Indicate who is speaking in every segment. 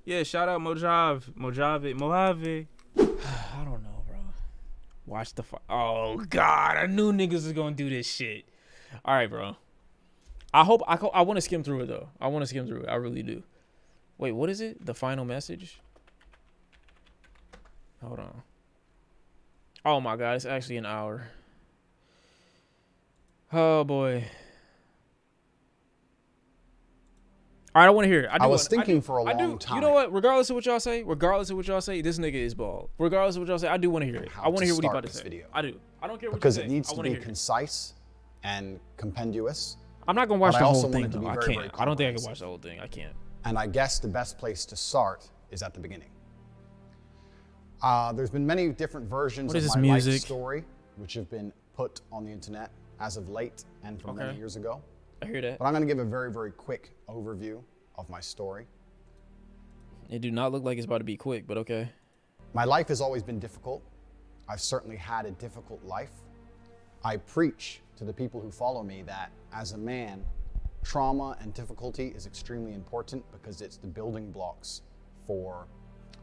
Speaker 1: Yeah, shout out Mojave. I don't know, bro. Watch the oh God, I knew niggas was gonna do this shit. All right, bro. I want to skim through it though. I want to skim through it. I really do. Wait, what is it? The final message? Hold on. Oh my God, it's actually an hour. Oh boy. All right, I want to hear it.
Speaker 2: I was thinking for a long time.
Speaker 1: You know what? Regardless of what y'all say, this nigga is bald. Regardless of what y'all say, I do want to hear it. I want to hear what he about to say.
Speaker 2: Video.
Speaker 1: I do. I don't care what
Speaker 2: because
Speaker 1: you say.
Speaker 2: It needs to be concise and compendious.
Speaker 1: I'm not gonna watch the whole thing though. I can't. I don't think I can watch the whole thing. I can't.
Speaker 2: And I guess the best place to start is at the beginning. There's been many different versions of my life story, which have been put on the internet as of late and from many years ago.
Speaker 1: I hear that.
Speaker 2: But I'm going to give a very, very quick overview of my story.
Speaker 1: It do not look like it's about to be quick, but okay.
Speaker 2: My life has always been difficult. I've certainly had a difficult life. I preach to the people who follow me that as a man, trauma and difficulty is extremely important because it's the building blocks for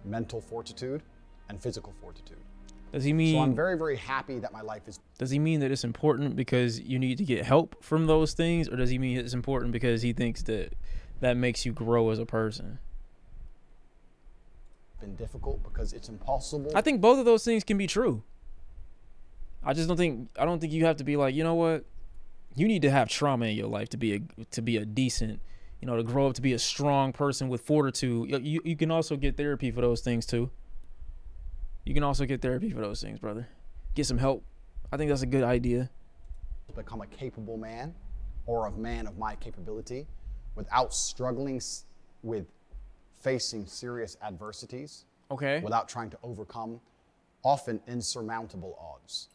Speaker 2: mental fortitude and physical fortitude.
Speaker 1: Does he mean?
Speaker 2: So I'm very, very happy that my life is.
Speaker 1: Does he mean that it's important because you need to get help from those things, or does he mean it's important because he thinks that that makes you grow as a person?
Speaker 2: Been difficult because it's impossible.
Speaker 1: I think both of those things can be true. I just don't think you have to be like, you know what? You need to have trauma in your life to be a decent, you know, to grow up to be a strong person with fortitude. You can also get therapy for those things too. You can also get therapy for those things, brother. Get some help. I think that's a good idea.
Speaker 2: Become a capable man or a man of my capability without struggling with facing serious adversities.
Speaker 1: Okay.
Speaker 2: Without trying to overcome often insurmountable odds.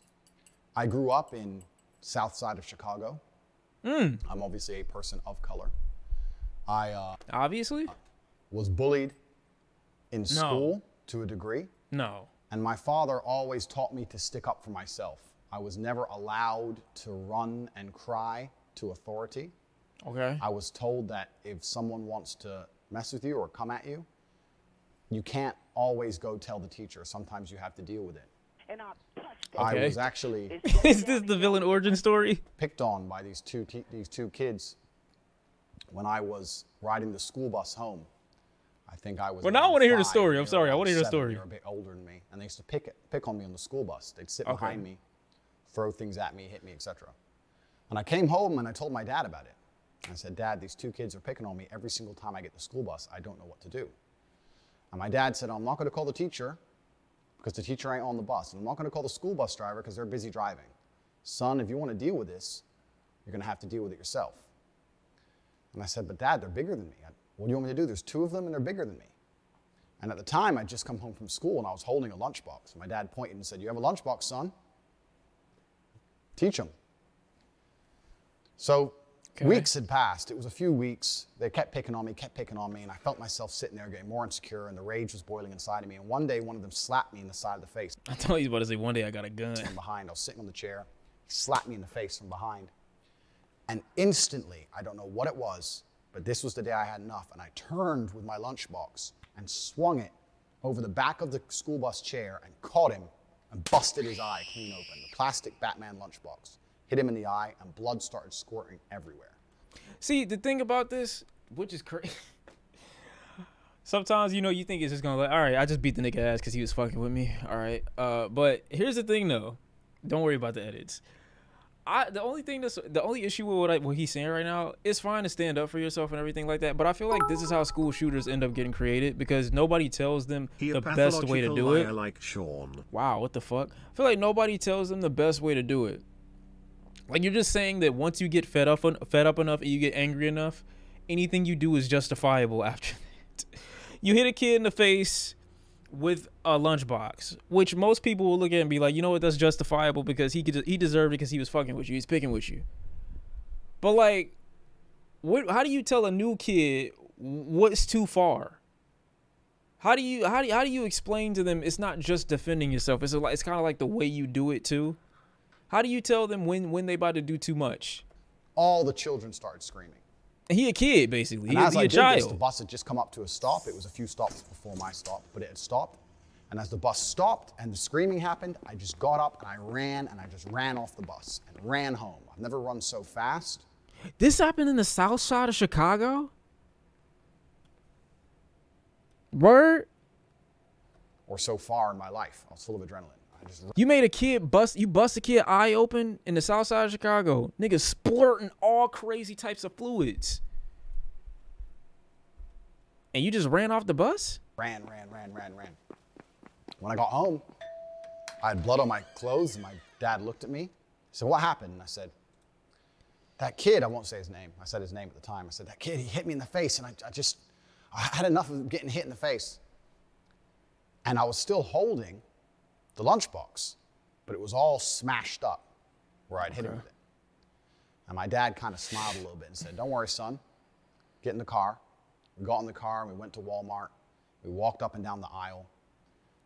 Speaker 2: I grew up in South Side of Chicago. I'm obviously a person of color. I
Speaker 1: obviously
Speaker 2: was bullied in school to a degree.
Speaker 1: No.
Speaker 2: And my father always taught me to stick up for myself. I was never allowed to run and cry to authority.
Speaker 1: Okay.
Speaker 2: I was told that if someone wants to mess with you or come at you, you can't always go tell the teacher. Sometimes you have to deal with it. I was actually
Speaker 1: is this the villain origin story?
Speaker 2: Picked on by these two kids when I was riding the school bus home. I think I was.
Speaker 1: Well, now I want to hear the story. I'm sorry. I want to hear the story.
Speaker 2: They were a bit older than me, and they used to pick on me on the school bus. They'd sit behind me, throw things at me, hit me, etc. And I came home and I told my dad about it. I said, Dad, these two kids are picking on me every single time I get the school bus. I don't know what to do. And my dad said, I'm not going to call the teacher because the teacher ain't on the bus. And I'm not going to call the school bus driver because they're busy driving. Son, if you want to deal with this, you're going to have to deal with it yourself. And I said, but Dad, they're bigger than me. What do you want me to do? There's two of them and they're bigger than me. And at the time, I'd just come home from school and I was holding a lunchbox. And my dad pointed and said, you have a lunchbox, son? Teach them. So weeks had passed. It was a few weeks. They kept picking on me, and I felt myself sitting there getting more insecure, and the rage was boiling inside of me. And one day, one of them slapped me in the side of the face.
Speaker 1: I thought you were about to say, one day I got a gun.
Speaker 2: From behind, I was sitting on the chair. He slapped me in the face from behind. And instantly, I don't know what it was, but this was the day I had enough, and I turned with my lunchbox and swung it over the back of the school bus chair and caught him and busted his eye clean open. The plastic Batman lunchbox hit him in the eye, and blood started squirting everywhere.
Speaker 1: See, the thing about this, which is crazy, sometimes, you know, you think it's just gonna like, all right, I just beat the nigga ass because he was fucking with me, all right? But here's the thing, though. Don't worry about the edits. The only issue with what he's saying right now, it's fine to stand up for yourself and everything like that, but I feel like this is how school shooters end up getting created because nobody tells them the best way to do it.
Speaker 3: Like Shawn.
Speaker 1: Wow, what the fuck? I feel like nobody tells them the best way to do it. Like, you're just saying that once you get fed up enough and you get angry enough, anything you do is justifiable after that. You hit a kid in the face with a lunchbox, which most people will look at and be like, you know what, that's justifiable because he deserved it because he was fucking with you. He's picking with you. But like, how do you tell a new kid what's too far? How do you explain to them it's not just defending yourself? It's kind of like the way you do it too. How do you tell them when they about to do too much?
Speaker 2: All the children started screaming.
Speaker 1: He a kid, basically.
Speaker 2: And
Speaker 1: He
Speaker 2: as
Speaker 1: a
Speaker 2: I did
Speaker 1: child.
Speaker 2: this, the bus had just come up to a stop. It was a few stops before my stop, but it had stopped. And as the bus stopped and the screaming happened, I just got up and I ran, and I just ran off the bus and ran home. I've never run so fast.
Speaker 1: This happened in the south side of Chicago? Word?
Speaker 2: Or so far in my life. I was full of adrenaline.
Speaker 1: You made a kid you bust a kid eye open in the south side of Chicago. Niggas splurting all crazy types of fluids. And you just ran off the bus?
Speaker 2: Ran. When I got home, I had blood on my clothes, and my dad looked at me. He said, "What happened?" And I said, "That kid," I won't say his name. I said his name at the time. I said, "That kid, he hit me in the face, and I had enough of getting hit in the face." And I was still holding the lunchbox, but it was all smashed up where I'd hit him with it. And my dad kind of smiled a little bit and said, "Don't worry, son. Get in the car." We got in the car and we went to Walmart. We walked up and down the aisle,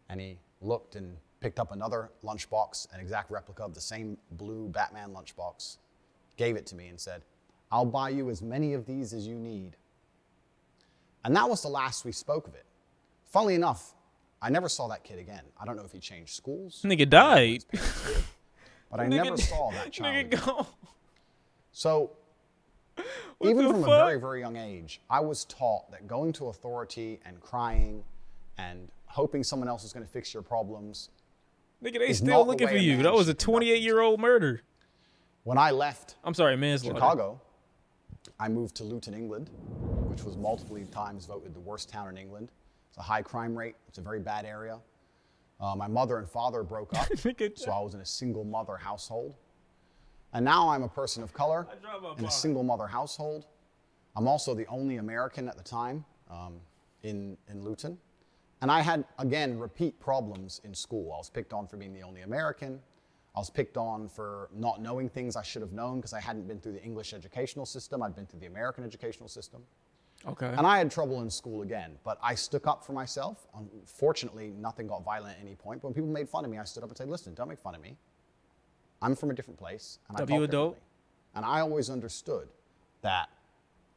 Speaker 2: and he looked and picked up another lunchbox, an exact replica of the same blue Batman lunchbox, gave it to me and said, "I'll buy you as many of these as you need." And that was the last we spoke of it. Funnily enough, I never saw that kid again. I don't know if he changed schools.
Speaker 1: Nigga died.
Speaker 2: But I never saw that child again.
Speaker 1: Go.
Speaker 2: So, even from a very, very young age, I was taught that going to authority and crying and hoping someone else is going to fix your problems.
Speaker 1: Nigga, they still looking for you. That was a 28-year-old murder.
Speaker 2: When I left
Speaker 1: Chicago,
Speaker 2: I moved to Luton, England, which was multiple times voted the worst town in England. It's a high crime rate. It's a very bad area. My mother and father broke up, so I was in a single mother household. And now I'm a person of color in a single mother household. I'm also the only American at the time in Luton. And I had, again, repeat problems in school. I was picked on for being the only American. I was picked on for not knowing things I should have known because I hadn't been through the English educational system. I'd been through the American educational system.
Speaker 1: Okay.
Speaker 2: And I had trouble in school again, but I stuck up for myself. Unfortunately, nothing got violent at any point. But when people made fun of me, I stood up and said, "Listen, don't make fun of me. I'm from a different place, and I talk differently." And I always understood that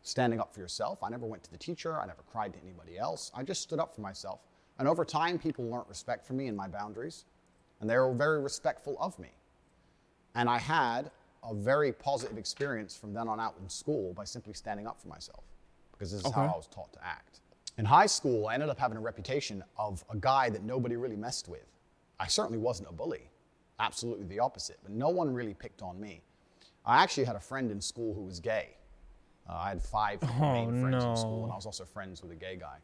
Speaker 2: standing up for yourself, I never went to the teacher, I never cried to anybody else. I just stood up for myself. And over time, people learned respect for me and my boundaries, and they were very respectful of me. And I had a very positive experience from then on out in school by simply standing up for myself, because this is how I was taught to act. In high school, I ended up having a reputation of a guy that nobody really messed with. I certainly wasn't a bully, absolutely the opposite, but no one really picked on me. I actually had a friend in school who was gay. I had 5 main friends in school, and I was also friends with a gay guy.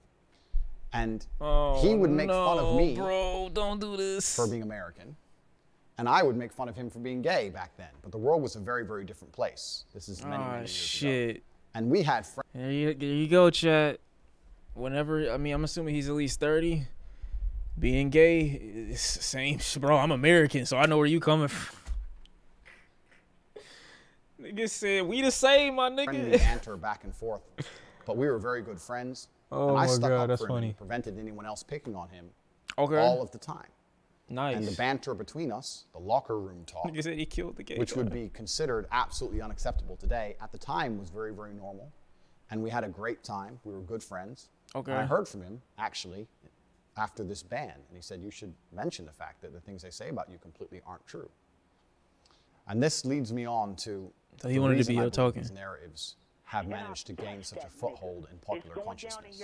Speaker 2: And he would make fun of me
Speaker 1: don't do this.
Speaker 2: for being American, and I would make fun of him for being gay back then. But the world was a very, very different place. This is many, many years ago. And we had friends.
Speaker 1: There you go, chat. Whenever, I'm assuming he's at least 30. Being gay is the same. Bro, I'm American, so I know where you coming from. Nigga said, we the same, my nigga.
Speaker 2: Friendly banter back and forth. But we were very good friends.
Speaker 1: Oh,
Speaker 2: and I
Speaker 1: my
Speaker 2: stuck
Speaker 1: God,
Speaker 2: up
Speaker 1: that's
Speaker 2: for him
Speaker 1: funny.
Speaker 2: and prevented anyone else picking on him
Speaker 1: all
Speaker 2: of the time.
Speaker 1: Nice.
Speaker 2: And the banter between us, the locker room talk,
Speaker 1: Nigga said he killed the gay
Speaker 2: which
Speaker 1: guy.
Speaker 2: would be considered absolutely unacceptable today, at the time was very, very normal. And we had a great time. We were good friends.
Speaker 1: Okay.
Speaker 2: And I heard from him, actually, after this ban. And he said, "You should mention the fact that the things they say about you completely aren't true." And this leads me on to
Speaker 1: So he wanted to be here talking.
Speaker 2: These narratives have managed to gain such a foothold in popular consciousness.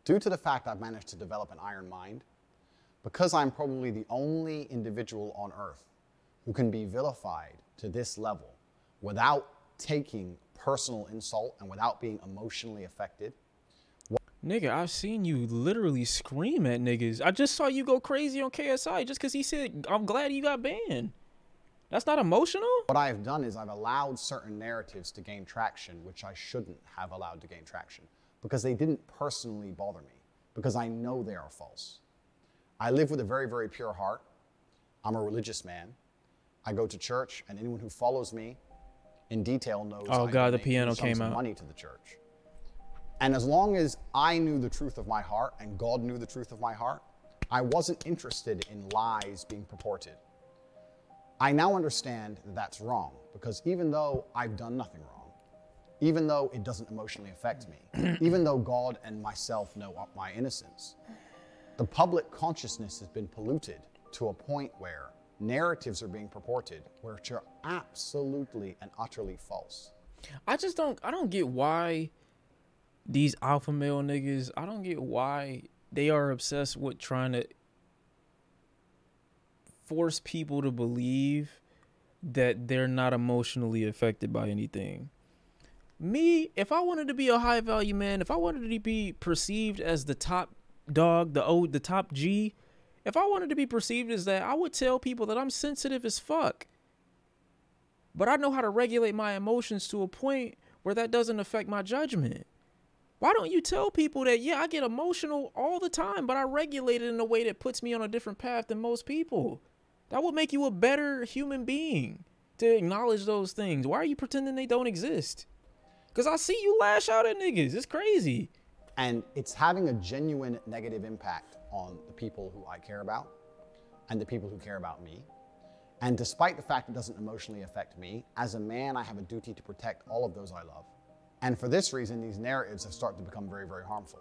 Speaker 2: Due to the fact I've managed to develop an iron mind, because I'm probably the only individual on earth who can be vilified to this level without taking personal insult and without being emotionally affected.
Speaker 1: Nigga, I've seen you literally scream at niggas. I just saw you go crazy on KSI just because he said, "I'm glad you got banned." That's not emotional?
Speaker 2: What I have done is I've allowed certain narratives to gain traction, which I shouldn't have allowed to gain traction, because they didn't personally bother me, because I know they are false. I live with a very, very pure heart. I'm a religious man. I go to church, and anyone who follows me in detail knows
Speaker 1: Oh
Speaker 2: I
Speaker 1: God, the
Speaker 2: donate
Speaker 1: piano
Speaker 2: sums
Speaker 1: came
Speaker 2: of
Speaker 1: out.
Speaker 2: money to the church. And as long as I knew the truth of my heart and God knew the truth of my heart, I wasn't interested in lies being purported. I now understand that that's wrong, because even though I've done nothing wrong, even though it doesn't emotionally affect me, even though God and myself know my innocence. The public consciousness has been polluted to a point where narratives are being purported which are absolutely and utterly false.
Speaker 1: I don't get why these alpha male niggas, I don't get why they are obsessed with trying to force people to believe that they're not emotionally affected by anything. Me, if I wanted to be a high value man, if I wanted to be perceived as the top dog, the top G, if I wanted to be perceived as that, I would tell people that I'm sensitive as fuck. But I know how to regulate my emotions to a point where that doesn't affect my judgment. Why don't you tell people that, yeah, I get emotional all the time, but I regulate it in a way that puts me on a different path than most people? That would make you a better human being, to acknowledge those things. Why are you pretending they don't exist? Because I see you lash out at niggas. It's crazy.
Speaker 2: And it's having a genuine negative impact on the people who I care about and the people who care about me. And despite the fact it doesn't emotionally affect me, as a man, I have a duty to protect all of those I love. And for this reason, these narratives have started to become very, very harmful.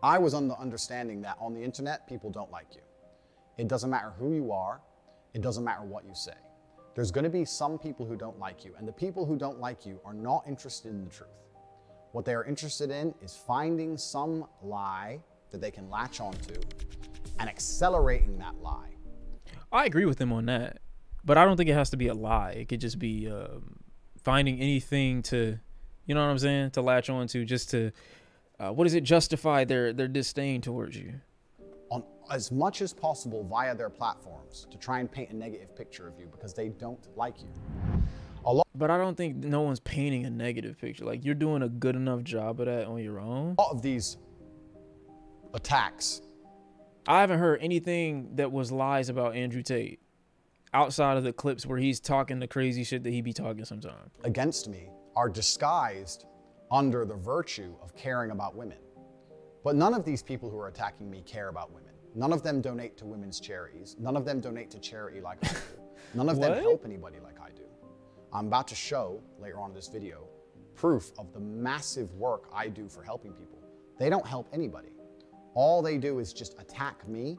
Speaker 2: I was on the understanding that on the internet, people don't like you. It doesn't matter who you are. It doesn't matter what you say. There's going to be some people who don't like you, and the people who don't like you are not interested in the truth. What they are interested in is finding some lie that they can latch onto and accelerating that lie.
Speaker 1: I agree with him on that, but I don't think it has to be a lie. It could just be finding anything to, you know what I'm saying, to latch onto, just to, justify their disdain towards you.
Speaker 2: On as much as possible via their platforms to try and paint a negative picture of you because they don't like you.
Speaker 1: But I don't think no one's painting a negative picture. Like, you're doing a good enough job of that on your own.
Speaker 2: A lot of these attacks.
Speaker 1: I haven't heard anything that was lies about Andrew Tate outside of the clips where he's talking the crazy shit that he be talking sometimes.
Speaker 2: Against me are disguised under the virtue of caring about women. But none of these people who are attacking me care about women. None of them donate to women's charities. None of them donate to charity like I do. None of them help anybody like I do. I'm about to show, later on in this video, proof of the massive work I do for helping people. They don't help anybody. All they do is just attack me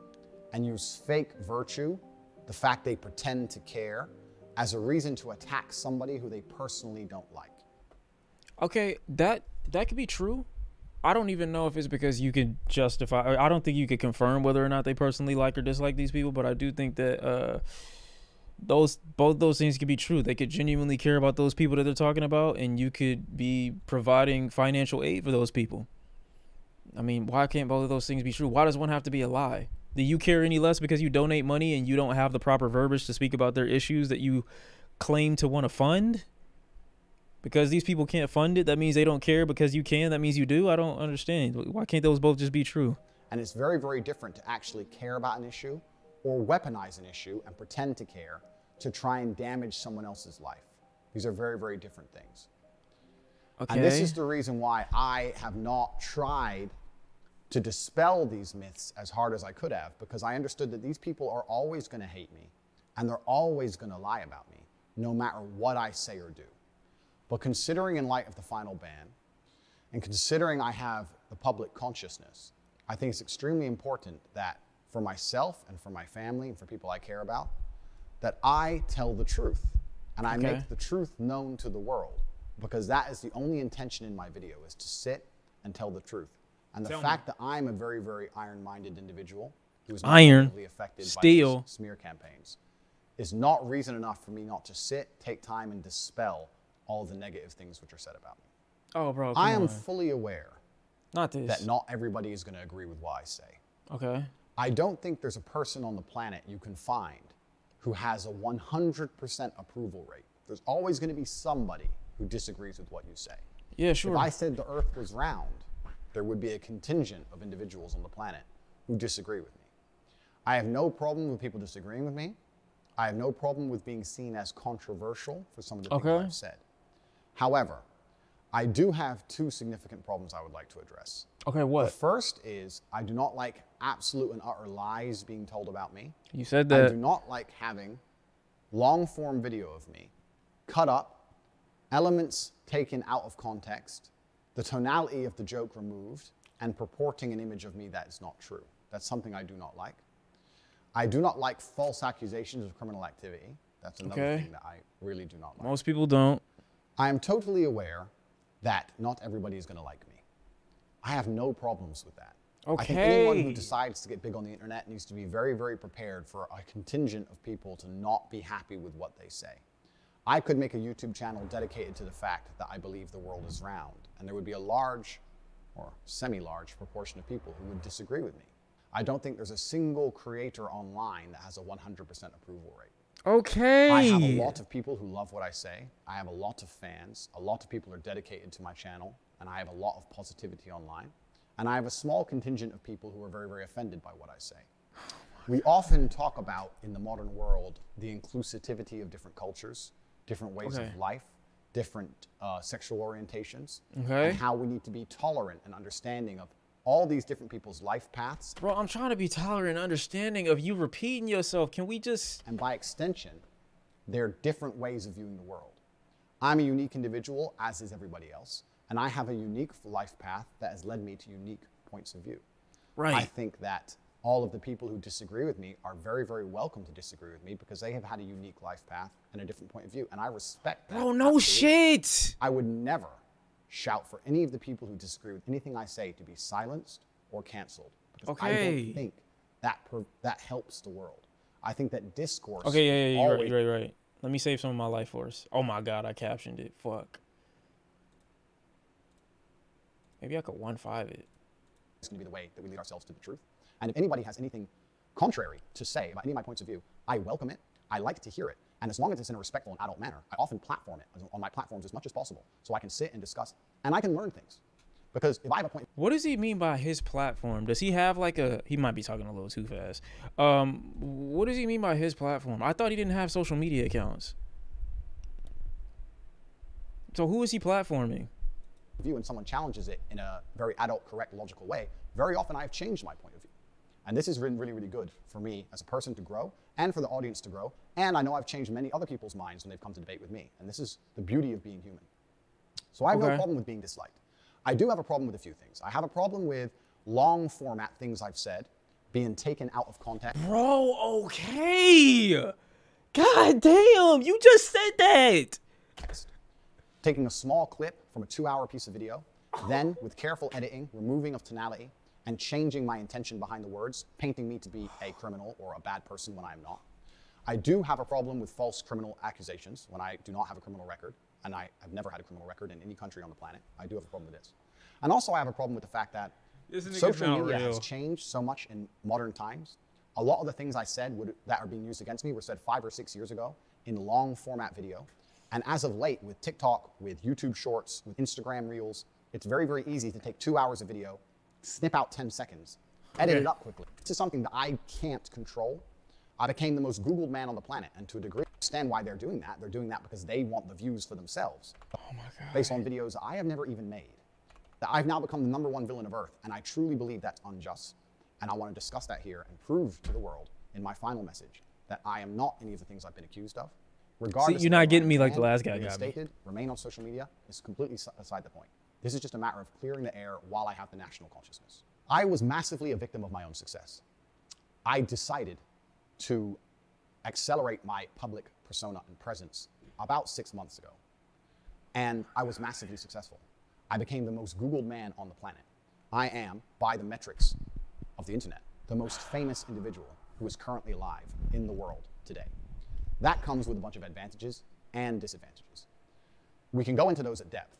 Speaker 2: and use fake virtue, the fact they pretend to care, as a reason to attack somebody who they personally don't like.
Speaker 1: Okay, that could be true. I don't even know if it's because you could justify, I don't think you could confirm whether or not they personally like or dislike these people, but I do think that both those things could be true. They could genuinely care about those people that they're talking about, and you could be providing financial aid for those people. I mean, why can't both of those things be true? Why does one have to be a lie? Do you care any less because you donate money and you don't have the proper verbiage to speak about their issues that you claim to want to fund? Because these people can't fund it, that means they don't care. Because you can, that means you do. I don't understand. Why can't those both just be true?
Speaker 2: And it's very, very different to actually care about an issue or weaponize an issue and pretend to care to try and damage someone else's life. These are very, very different things. Okay. And this is the reason why I have not tried to dispel these myths as hard as I could have, because I understood that these people are always going to hate me and they're always going to lie about me, no matter what I say or do. But considering in light of the final ban, and considering I have the public consciousness, I think it's extremely important that for myself and for my family and for people I care about, that I tell the truth and I make the truth known to the world, because that is the only intention in my video, is to sit and tell the truth. And the fact that I'm a very, very iron-minded individual who's negatively affected by these smear campaigns is not reason enough for me not to sit, take time, and dispel all the negative things which are said about me.
Speaker 1: Oh, bro,
Speaker 2: I am fully aware
Speaker 1: that
Speaker 2: not everybody is going to agree with what I say.
Speaker 1: Okay.
Speaker 2: I don't think there's a person on the planet you can find who has a 100% approval rate. There's always going to be somebody who disagrees with what you say.
Speaker 1: Yeah, sure.
Speaker 2: If I said the earth was round, there would be a contingent of individuals on the planet who disagree with me. I have no problem with people disagreeing with me. I have no problem with being seen as controversial for some of the things I've said. However, I do have two significant problems I would like to address.
Speaker 1: Okay, what?
Speaker 2: The first is I do not like absolute and utter lies being told about me.
Speaker 1: You said that.
Speaker 2: I do not like having long-form video of me cut up elements taken out of context, the tonality of the joke removed, and purporting an image of me that is not true. That's something I do not like. I do not like false accusations of criminal activity. That's another thing that I really do not like.
Speaker 1: Most people don't.
Speaker 2: I am totally aware that not everybody is going to like me. I have no problems with that.
Speaker 1: Okay.
Speaker 2: I think anyone who decides to get big on the internet needs to be very, very prepared for a contingent of people to not be happy with what they say. I could make a YouTube channel dedicated to the fact that I believe the world is round, and there would be a large or semi-large proportion of people who would disagree with me. I don't think there's a single creator online that has a 100% approval rate.
Speaker 1: Okay.
Speaker 2: I have a lot of people who love what I say. I have a lot of fans. A lot of people are dedicated to my channel, and I have a lot of positivity online. And I have a small contingent of people who are very, very offended by what I say. We often talk about, in the modern world, the inclusivity of different cultures, different ways of life, different sexual orientations, and how we need to be tolerant and understanding of all these different people's life paths.
Speaker 1: Bro, I'm trying to be tolerant and understanding of you repeating yourself. Can we just...
Speaker 2: And by extension, there are different ways of viewing the world. I'm a unique individual, as is everybody else. And I have a unique life path that has led me to unique points of view.
Speaker 1: Right.
Speaker 2: I think that all of the people who disagree with me are very, very welcome to disagree with me because they have had a unique life path and a different point of view. And I respect that.
Speaker 1: Bro, no shit.
Speaker 2: I would never shout for any of the people who disagree with anything I say to be silenced or canceled. Because I don't think that helps the world. I think that discourse...
Speaker 1: Okay, yeah, you're right. Let me save some of my life for us. Oh my God, I captioned it. Fuck. Maybe I could 1.5 it.
Speaker 2: It's going to be the way that we lead ourselves to the truth. And if anybody has anything contrary to say about any of my points of view, I welcome it. I like to hear it. And as long as it's in a respectful and adult manner, I often platform it on my platforms as much as possible so I can sit and discuss and I can learn things. Because if I have a point...
Speaker 1: What does he mean by his platform? Does he have like a... He might be talking a little too fast. What does he mean by his platform? I thought he didn't have social media accounts. So who is he platforming?
Speaker 2: View and someone challenges it in a very adult, correct, logical way, very often I've changed my point of view. And this has been really, really good for me as a person to grow and for the audience to grow. And I know I've changed many other people's minds when they've come to debate with me. And this is the beauty of being human. So I have no problem with being disliked. I do have a problem with a few things. I have a problem with long format things I've said being taken out of context.
Speaker 1: Bro, okay. God damn, you just said that.
Speaker 2: Taking a small clip from a 2-hour piece of video, then with careful editing, removing of tonality, and changing my intention behind the words, painting me to be a criminal or a bad person when I am not. I do have a problem with false criminal accusations when I do not have a criminal record, and I have never had a criminal record in any country on the planet. I do have a problem with this. And also I have a problem with the fact that social media has changed so much in modern times. A lot of the things I said that are being used against me were said 5 or 6 years ago in long format video. And as of late, with TikTok, with YouTube Shorts, with Instagram Reels, it's very, very easy to take 2 hours of video, snip out 10 seconds, edit it up quickly. This is something that I can't control. I became the most Googled man on the planet, and to a degree, I understand why they're doing that. They're doing that because they want the views for themselves.
Speaker 1: Oh my God.
Speaker 2: Based on videos I have never even made. That I've now become the #1 villain of Earth, and I truly believe that's unjust. And I want to discuss that here and prove to the world in my final message that I am not any of the things I've been accused of. Regardless,
Speaker 1: see, you're not getting me like the last guy got me.
Speaker 2: Remain on social media is completely aside the point. This is just a matter of clearing the air while I have the national consciousness. I was massively a victim of my own success. I decided to accelerate my public persona and presence about 6 months ago. And I was massively successful. I became the most Googled man on the planet. I am, by the metrics of the internet, the most famous individual who is currently alive in the world today. That comes with a bunch of advantages and disadvantages. We can go into those at depth.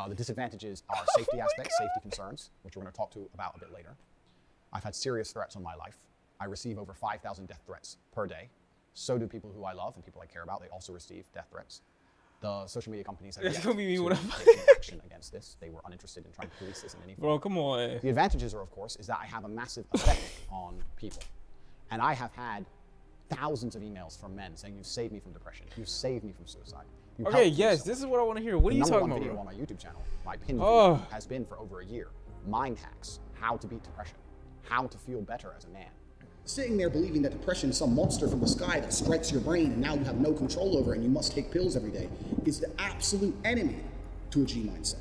Speaker 2: The disadvantages are safety aspects, safety concerns, which we're going to talk about a bit later. I've had serious threats on my life. I receive over 5,000 death threats per day. So do people who I love and people I care about. They also receive death threats. The social media companies have yet to take action against this. They were uninterested in trying to police this in any form.
Speaker 1: Bro, come on.
Speaker 2: The advantages are, of course, is that I have a massive effect on people. And I have had thousands of emails from men saying, "You've saved me from depression. You've saved me from suicide."
Speaker 1: Okay, yes, this is what I want to hear. What are you talking about?
Speaker 2: The #1 video on my YouTube channel, my pinned video, has been for over a year. Mind hacks, how to beat depression, how to feel better as a man.
Speaker 3: Sitting there believing that depression is some monster from the sky that strikes your brain and now you have no control over and you must take pills every day is the absolute enemy to a G mindset.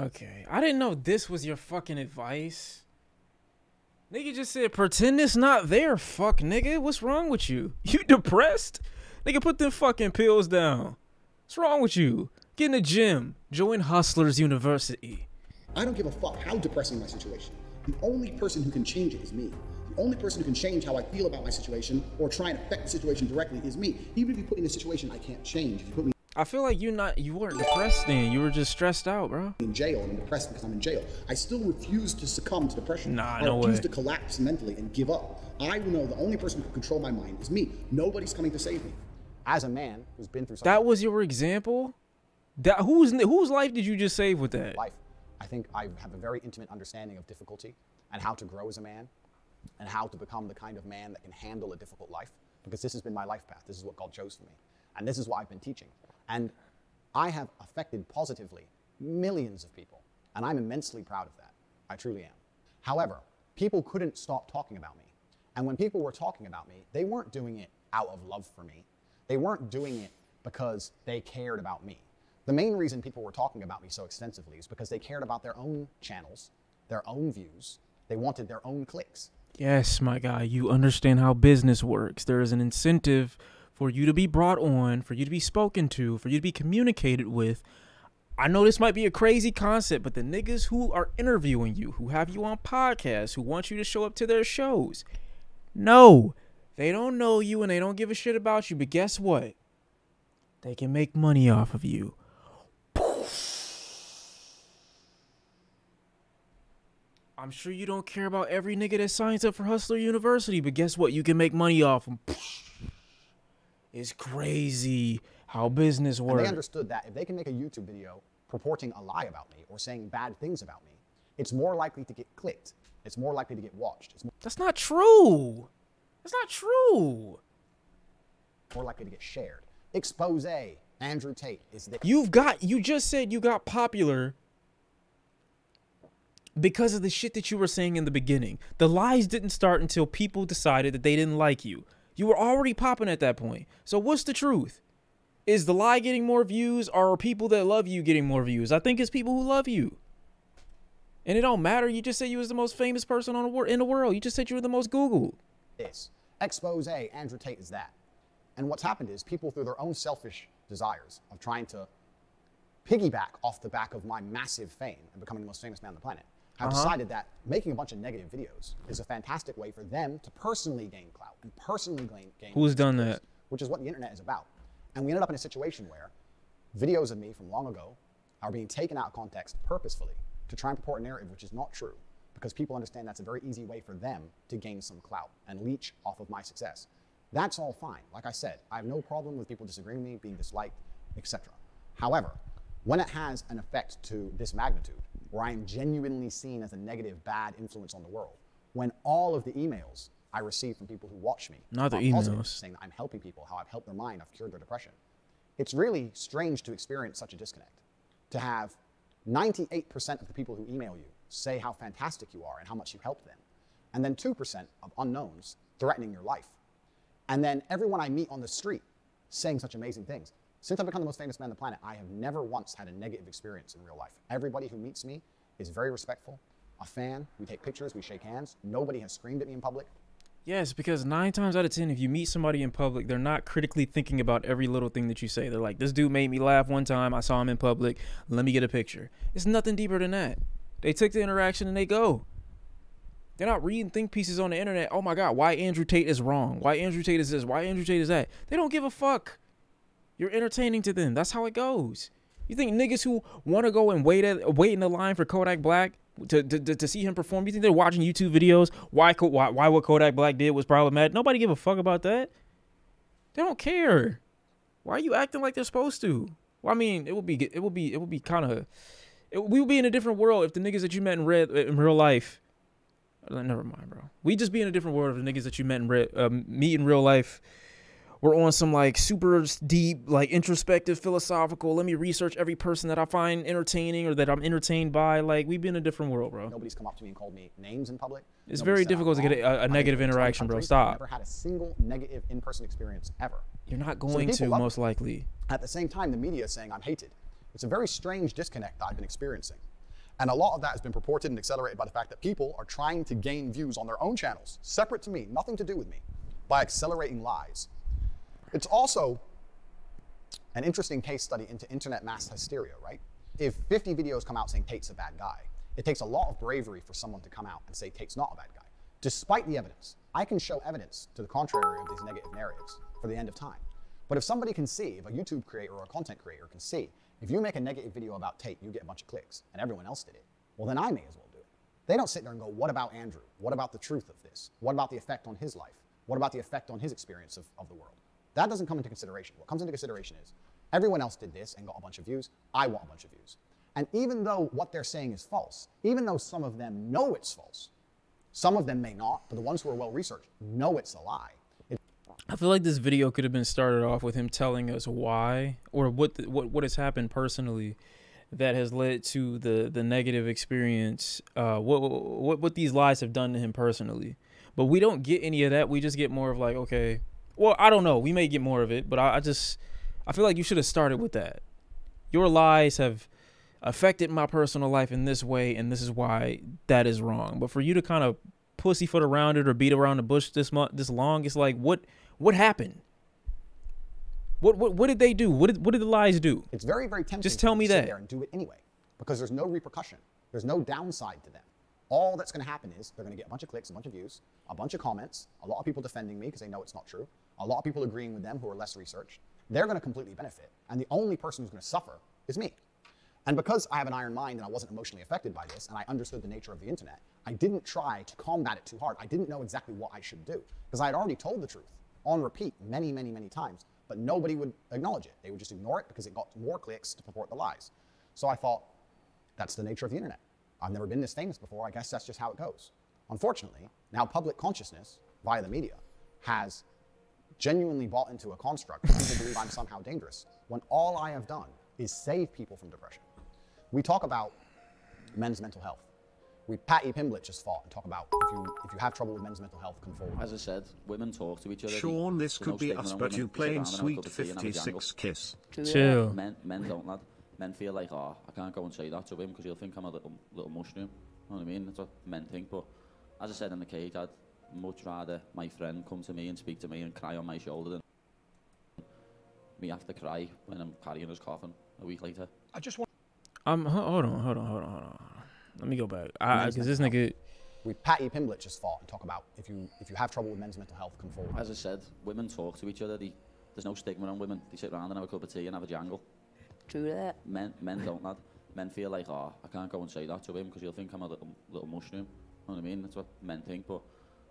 Speaker 1: Okay, I didn't know this was your fucking advice. Nigga just said, pretend it's not there, fuck nigga. What's wrong with you? You depressed? Nigga, put them fucking pills down. What's wrong with you? Get in the gym. Join Hustlers University.
Speaker 3: I don't give a fuck how depressing my situation. The only person who can change it is me. The only person who can change how I feel about my situation or try and affect the situation directly is me. Even if you put me in a situation I can't change, if you put me
Speaker 1: I feel like you weren't depressed then. You were just stressed out, bro.
Speaker 3: in jail and I'm depressed because I'm in jail, I still refuse to succumb to depression.
Speaker 1: Nah,
Speaker 3: I
Speaker 1: no
Speaker 3: refuse
Speaker 1: way.
Speaker 3: to collapse mentally and give up. I know the only person who can control my mind is me. Nobody's coming to save me.
Speaker 2: As a man who's been through something
Speaker 1: That was your example? That whose life did you just save with that?
Speaker 2: life, I think I have a very intimate understanding of difficulty and how to grow as a man and how to become the kind of man that can handle a difficult life, because this has been my life path. This is what God chose for me. And this is what I've been teaching. And I have affected positively millions of people, and I'm immensely proud of that. I truly am. However, people couldn't stop talking about me. And when people were talking about me, they weren't doing it out of love for me. They weren't doing it because they cared about me. The main reason people were talking about me so extensively is because they cared about their own channels, their own views. They wanted their own clicks.
Speaker 1: Yes, my guy, you understand how business works. There is an incentive for you to be brought on, for you to be spoken to, for you to be communicated with. I know this might be a crazy concept, but the niggas who are interviewing you, who have you on podcasts, who want you to show up to their shows, no, they don't know you and they don't give a shit about you. But guess what? They can make money off of you. I'm sure you don't care about every nigga that signs up for Hustler University, but guess what? You can make money off them. It's crazy how business works.
Speaker 2: And they understood that if they can make a YouTube video purporting a lie about me or saying bad things about me, it's more likely to get clicked. It's more likely to get watched. It's
Speaker 1: That's not true. That's not true.
Speaker 2: more likely to get shared. Expose Andrew Tate is the
Speaker 1: You just said you got popular because of the shit that you were saying in the beginning. The lies didn't start until people decided that they didn't like you. You were already popping at that point. So what's the truth? Is the lie getting more views, or are people that love you getting more views? I think it's people who love you. And it don't matter. You just said you was the most famous person in the world. You just said you were the most Googled.
Speaker 2: this. Expose Andrew Tate is that. And what's happened is people, through their own selfish desires of trying to piggyback off the back of my massive fame and becoming the most famous man on the planet, have decided that making a bunch of negative videos is a fantastic way for them to personally gain clout and personally gain
Speaker 1: Who's done that?
Speaker 2: which is what the internet is about. And we ended up in a situation where videos of me from long ago are being taken out of context purposefully to try and purport a narrative which is not true, because people understand that's a very easy way for them to gain some clout and leech off of my success. That's all fine. Like I said, I have no problem with people disagreeing with me, being disliked, etc. However, when it has an effect to this magnitude, where I am genuinely seen as a negative, bad influence on the world, when all of the emails I receive from people who watch me
Speaker 1: Not the
Speaker 2: are positive,
Speaker 1: emails.
Speaker 2: saying that I'm helping people, how I've helped their mind, I've cured their depression, it's really strange to experience such a disconnect. To have 98% of the people who email you say how fantastic you are and how much you helped them, and then 2% of unknowns threatening your life. And then everyone I meet on the street saying such amazing things. Since I've become the most famous man on the planet, I have never once had a negative experience in real life. Everybody who meets me is very respectful, a fan, we take pictures, we shake hands. Nobody has screamed at me in public.
Speaker 1: Yes, because 9 times out of 10, if you meet somebody in public, they're not critically thinking about every little thing that you say. They're like, this dude made me laugh one time. I saw him in public. Let me get a picture. It's nothing deeper than that. They take the interaction and they go. They're not reading think pieces on the internet. Oh my God, why Andrew Tate is wrong? Why Andrew Tate is this? Why Andrew Tate is that? They don't give a fuck. You're entertaining to them. That's how it goes. You think niggas who want to go and wait in the line for Kodak Black to see him perform, you think they're watching YouTube videos? Why what Kodak Black did was problematic? Nobody give a fuck about that. They don't care. Why are you acting like they're supposed to? Well, I mean, it would be kind of, we would be in a different world if the niggas that you met in real life. Never mind, bro. We just be in a different world if the niggas that you met meet in real life we're on some like super deep, like introspective, philosophical. Let me research every person that I find entertaining or that I'm entertained by. Like, we've been in a different world, bro.
Speaker 2: Nobody's come up to me and called me names in public.
Speaker 1: It's very difficult to get a negative interaction, bro. Stop.
Speaker 2: I've never had a single negative in-person experience ever.
Speaker 1: You're not going to, most likely.
Speaker 2: At the same time, the media is saying I'm hated. It's a very strange disconnect that I've been experiencing. And a lot of that has been purported and accelerated by the fact that people are trying to gain views on their own channels, separate to me, nothing to do with me, by accelerating lies. It's also an interesting case study into internet mass hysteria, right? If 50 videos come out saying Tate's a bad guy, it takes a lot of bravery for someone to come out and say Tate's not a bad guy. Despite the evidence, I can show evidence to the contrary of these negative narratives for the end of time. But if somebody can see, if a YouTube creator or a content creator can see, if you make a negative video about Tate, you get a bunch of clicks, and everyone else did it, well then I may as well do it. They don't sit there and go, what about Andrew? What about the truth of this? What about the effect on his life? What about the effect on his experience of the world? That doesn't come into consideration. What comes into consideration is, everyone else did this and got a bunch of views, I want a bunch of views. And even though what they're saying is false, even though some of them know it's false, some of them may not, but the ones who are well-researched know it's a lie.
Speaker 1: I feel like this video could have been started off with him telling us why, or what has happened personally that has led to the negative experience, what these lies have done to him personally. But we don't get any of that. We just get more of like, okay, well, I don't know. We may get more of it, but I feel like you should have started with that. Your lies have affected my personal life in this way, and this is why that is wrong. But for you to kind of pussyfoot around it or beat around the bush this long, it's like, what happened? What did they do? What did the lies do?
Speaker 2: It's very, very tempting.
Speaker 1: Just tell me
Speaker 2: to sit
Speaker 1: that.
Speaker 2: there and do it anyway, because there's no repercussion. There's no downside to them. All that's going to happen is they're going to get a bunch of clicks, a bunch of views, a bunch of comments, a lot of people defending me because they know it's not true, a lot of people agreeing with them who are less researched. They're going to completely benefit, and the only person who's going to suffer is me. And because I have an iron mind and I wasn't emotionally affected by this, and I understood the nature of the internet, I didn't try to combat it too hard. I didn't know exactly what I should do, because I had already told the truth on repeat many, many, many times, but nobody would acknowledge it. They would just ignore it because it got more clicks to purport the lies. So I thought, that's the nature of the internet. I've never been this famous before. I guess that's just how it goes. Unfortunately, now public consciousness, via the media, has genuinely bought into a construct that people believe I'm somehow dangerous, when all I have done is save people from depression. We talk about men's mental health. Patty Pimblett just fought and talk about if you have trouble with men's mental health, come forward.
Speaker 4: As I said, women talk to each other.
Speaker 5: Shawn, this could be us, but you playing Sweet 56 Kiss.
Speaker 1: Chill.
Speaker 4: Men don't, lad. Men feel like, oh, I can't go and say that to him because he'll think I'm a little mushroom. You know what I mean? That's what men think. But as I said in the cage, I'd much rather my friend come to me and speak to me and cry on my shoulder than me have to cry when I'm carrying his coffin a week later.
Speaker 3: I just want.
Speaker 1: Hold on. Let me go back. Because this nigga.
Speaker 2: Patty Pimblett just fought and talk about if you have trouble with men's mental health, come forward.
Speaker 4: As I said, women talk to each other. There's no stigma on women. They sit around and have a cup of tea and have a jangle.
Speaker 6: True that.
Speaker 4: Men don't, lad. Men feel like, oh, I can't go and say that to him because he'll think I'm a little mushroom. You know what I mean? That's what men think. But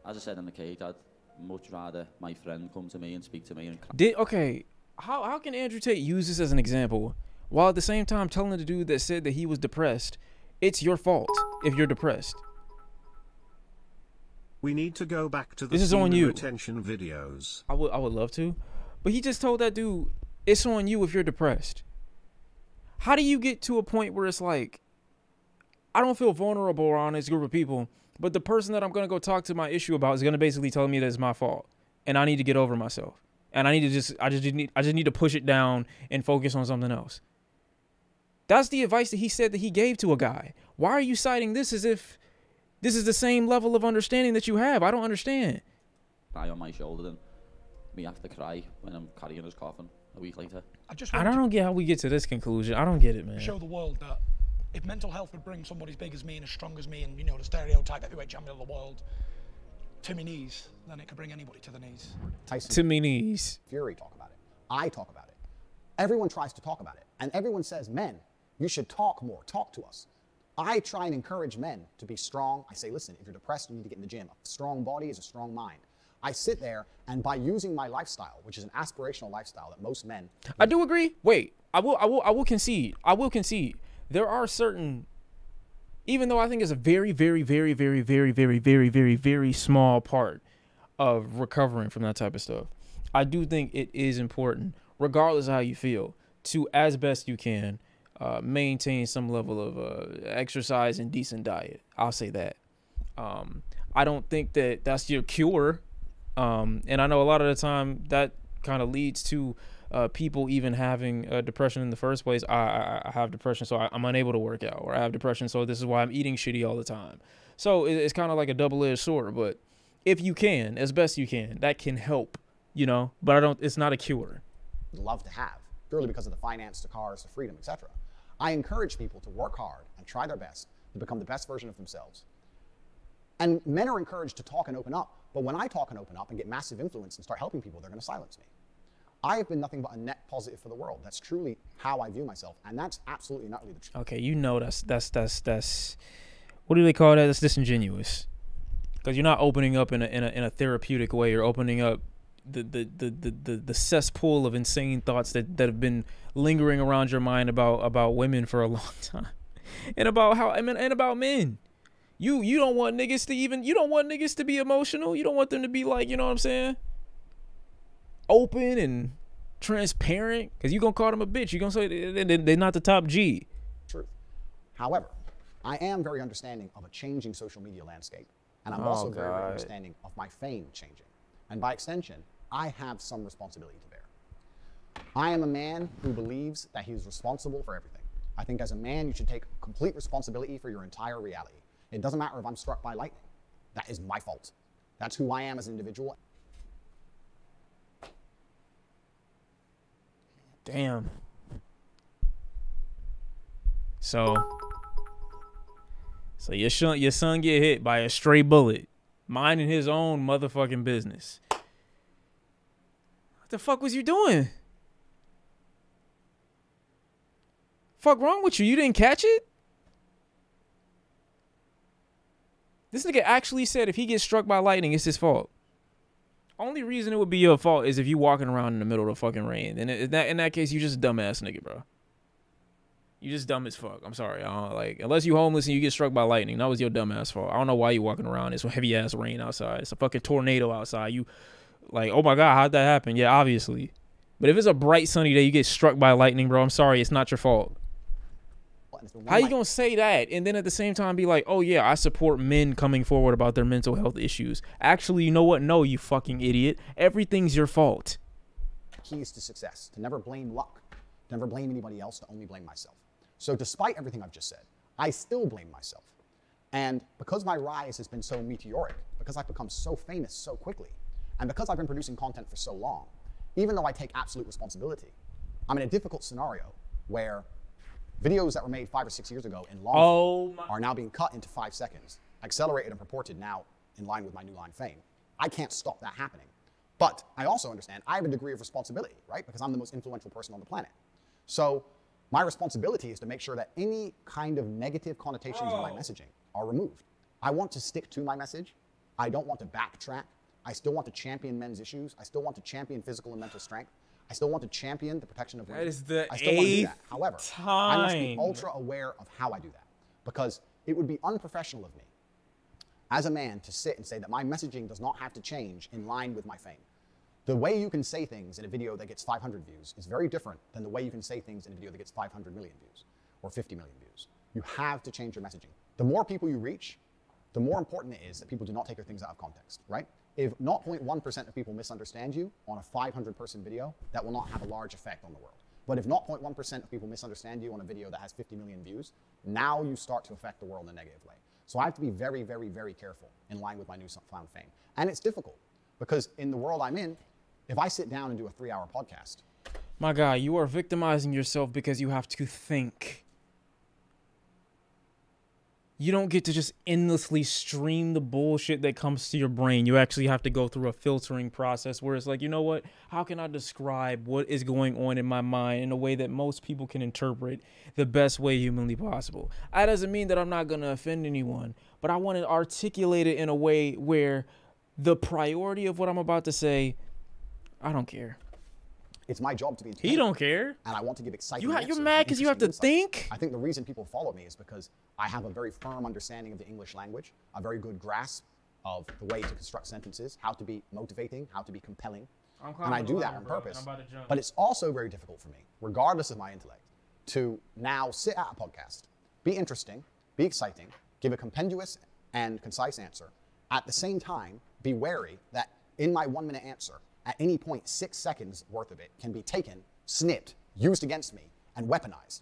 Speaker 4: as I said in the cage, I'd much rather my friend come to me and speak to me and cry.
Speaker 1: Okay, how can Andrew Tate use this as an example while at the same time telling the dude that said that he was depressed, it's your fault if you're depressed?
Speaker 5: We need to go back to the
Speaker 1: This is on you.
Speaker 5: retention videos.
Speaker 1: I would love to, but he just told that dude it's on you if you're depressed. How do you get to a point where it's like, I don't feel vulnerable around this group of people, but the person that I'm gonna go talk to my issue about is gonna basically tell me that it's my fault and I need to get over myself and I just need to push it down and focus on something else? That's the advice that he said that he gave to a guy. Why are you citing this as if this is the same level of understanding that you have? I don't understand.
Speaker 4: Cry on my shoulder than me have to cry when I'm carrying his coffin a week later.
Speaker 1: I don't get how we get to this conclusion. I don't get it, man.
Speaker 7: Show the world that if mental health would bring somebody as big as me and as strong as me and, you know, the stereotype heavyweight champion of the world to my knees, then it could bring anybody to the knees.
Speaker 2: Tyson
Speaker 1: To me knees.
Speaker 2: Fury talk about it. I talk about it. Everyone tries to talk about it. And everyone says, men, you should talk more. Talk to us. I try and encourage men to be strong. I say, listen, if you're depressed, you need to get in the gym. A strong body is a strong mind. I sit there, and by using my lifestyle, which is an aspirational lifestyle that most men...
Speaker 1: I do agree. Wait, I will concede. I will concede. There are certain, even though I think it's a very, very, very, very, very, very, very, very, very small part of recovering from that type of stuff. I do think it is important, regardless of how you feel, to, as best you can, maintain some level of exercise and decent diet. I'll say that. I don't think that that's your cure. And I know a lot of the time that kind of leads to people even having depression in the first place. I have depression, so I'm unable to work out, or I have depression, so this is why I'm eating shitty all the time. So it's kind of like a double-edged sword. But if you can, as best you can, that can help, you know. But it's not a cure.
Speaker 2: Love to have, purely because of the finance, the cars, the freedom, etc. I encourage people to work hard and try their best to become the best version of themselves. And men are encouraged to talk and open up. But when I talk and open up and get massive influence and start helping people, they're going to silence me. I have been nothing but a net positive for the world. That's truly how I view myself. And that's absolutely not really the truth.
Speaker 1: Okay, you know that's what do they call that? That's disingenuous. Because you're not opening up in a therapeutic way. You're opening up the cesspool of insane thoughts that have been lingering around your mind about women for a long time, and about men. You don't want niggas to be emotional. You don't want them to be like, you know what I'm saying, open and transparent, because you gonna call them a bitch. You gonna say they're not the top G.
Speaker 2: Truth. However, I am very understanding of a changing social media landscape, and I'm also very understanding of my fame changing, and by extension, I have some responsibility to bear. I am a man who believes that he is responsible for everything. I think as a man, you should take complete responsibility for your entire reality. It doesn't matter if I'm struck by lightning. That is my fault. That's who I am as an individual.
Speaker 1: Damn. So your son get hit by a stray bullet, minding his own motherfucking business. What the fuck was you doing? Fuck wrong with you? You didn't catch it? This nigga actually said if he gets struck by lightning, it's his fault. Only reason it would be your fault is if you walking around in the middle of the fucking rain. And in that case, you just a dumbass nigga, bro. You just dumb as fuck. I'm sorry. Unless you homeless and you get struck by lightning, that was your dumbass fault. I don't know why you walking around. It's heavy ass rain outside. It's a fucking tornado outside. You like, oh my God, how'd that happen? Yeah, obviously. But if it's a bright sunny day, you get struck by lightning, bro. I'm sorry. It's not your fault. How you gonna say that and then at the same time be like, oh yeah, I support men coming forward about their mental health issues? Actually, you know what? No, you fucking idiot. Everything's your fault.
Speaker 2: Keys to success: to never blame luck, to never blame anybody else, to only blame myself. So despite everything I've just said, I still blame myself. And because my rise has been so meteoric, because I've become so famous so quickly, and because I've been producing content for so long, even though I take absolute responsibility, I'm in a difficult scenario where videos that were made 5 or 6 years ago in long form are now being cut into 5 seconds, accelerated and purported now in line with my new line fame. I can't stop that happening. But I also understand I have a degree of responsibility, right? Because I'm the most influential person on the planet. So my responsibility is to make sure that any kind of negative connotations in my messaging are removed. I want to stick to my message. I don't want to backtrack. I still want to champion men's issues. I still want to champion physical and mental strength. I still want to champion the protection of women.
Speaker 1: That is the
Speaker 2: I still want to do that. However, I must be
Speaker 1: time.
Speaker 2: ultra aware of how I do that, because it would be unprofessional of me as a man to sit and say that my messaging does not have to change in line with my fame. The way you can say things in a video that gets 500 views is very different than the way you can say things in a video that gets 500 million views or 50 million views. You have to change your messaging. The more people you reach, the more important it is that people do not take your things out of context, right? If 0.1% of people misunderstand you on a 500-person video, that will not have a large effect on the world. But if 0.1% of people misunderstand you on a video that has 50 million views, now you start to affect the world in a negative way. So I have to be very, very, very careful in line with my newfound fame. And it's difficult, because in the world I'm in, if I sit down and do a 3-hour podcast.
Speaker 1: My guy, you are victimizing yourself because you have to think. You don't get to just endlessly stream the bullshit that comes to your brain. You actually have to go through a filtering process where it's like, you know what? How can I describe what is going on in my mind in a way that most people can interpret the best way humanly possible? That doesn't mean that I'm not going to offend anyone, but I want to articulate it in a way where the priority of what I'm about to say, I don't care.
Speaker 2: It's my job to be
Speaker 1: He don't care.
Speaker 2: And I want to give exciting
Speaker 1: You're mad because you have to think?
Speaker 2: I think the reason people follow me is because I have a very firm understanding of the English language, a very good grasp of the way to construct sentences, how to be motivating, how to be compelling. And I do that on purpose. But it's also very difficult for me, regardless of my intellect, to now sit at a podcast, be interesting, be exciting, give a compendious and concise answer, at the same time, be wary that in my 1 minute answer, at any point, 6 seconds worth of it can be taken, snipped, used against me, and weaponized.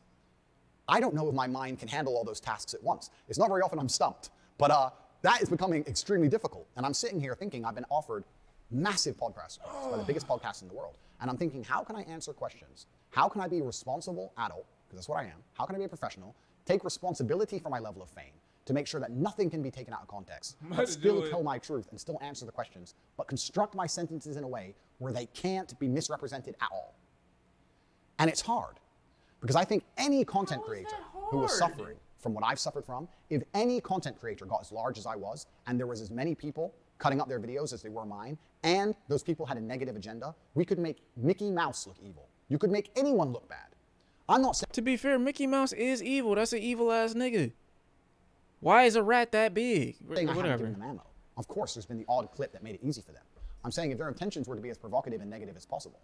Speaker 2: I don't know if my mind can handle all those tasks at once. It's not very often I'm stumped, but that is becoming extremely difficult. And I'm sitting here thinking I've been offered massive podcasts by the biggest podcasts in the world. And I'm thinking, how can I answer questions? How can I be a responsible adult, because that's what I am. How can I be a professional, take responsibility for my level of fame, to make sure that nothing can be taken out of context, but still tell my truth and still answer the questions, but construct my sentences in a way where they can't be misrepresented at all. And it's hard, because I think any content creator who was suffering from what I've suffered from, if any content creator got as large as I was, and there was as many people cutting up their videos as they were mine, and those people had a negative agenda, we could make Mickey Mouse look evil. You could make anyone look bad. I'm not saying—
Speaker 1: To be fair, Mickey Mouse is evil. That's an evil-ass nigga. Why is a rat that big?
Speaker 2: Whatever. Of course, there's been the odd clip that made it easy for them. I'm saying if their intentions were to be as provocative and negative as possible,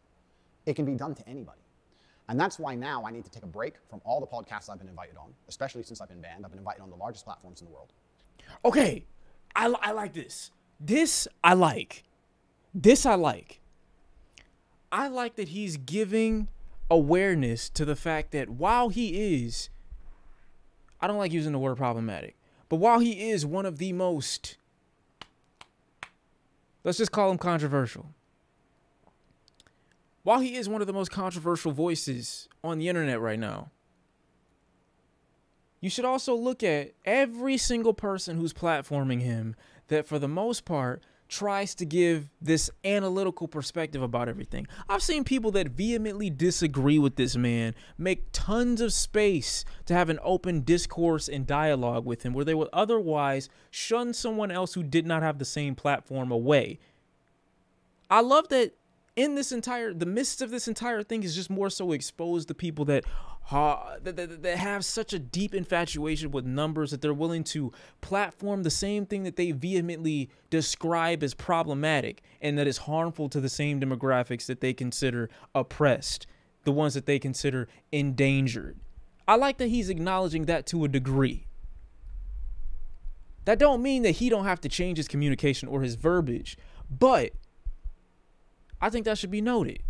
Speaker 2: it can be done to anybody. And that's why now I need to take a break from all the podcasts I've been invited on, especially since I've been banned. I've been invited on the largest platforms in the world.
Speaker 1: Okay, I like this. This I like. This I like. I like that he's giving awareness to the fact that while he is, I don't like using the word problematic, but while he is one of the most, let's just call him controversial. While he is one of the most controversial voices on the internet right now, you should also look at every single person who's platforming him that for the most part tries to give this analytical perspective about everything. I've seen people that vehemently disagree with this man make tons of space to have an open discourse and dialogue with him where they would otherwise shun someone else who did not have the same platform away. I love that in this the midst of this entire thing is just more so exposed to people that have such a deep infatuation with numbers that they're willing to platform the same thing that they vehemently describe as problematic and that is harmful to the same demographics that they consider oppressed, the ones that they consider endangered. I like that he's acknowledging that to a degree. That don't mean that he don't have to change his communication or his verbiage, but I think that should be noted.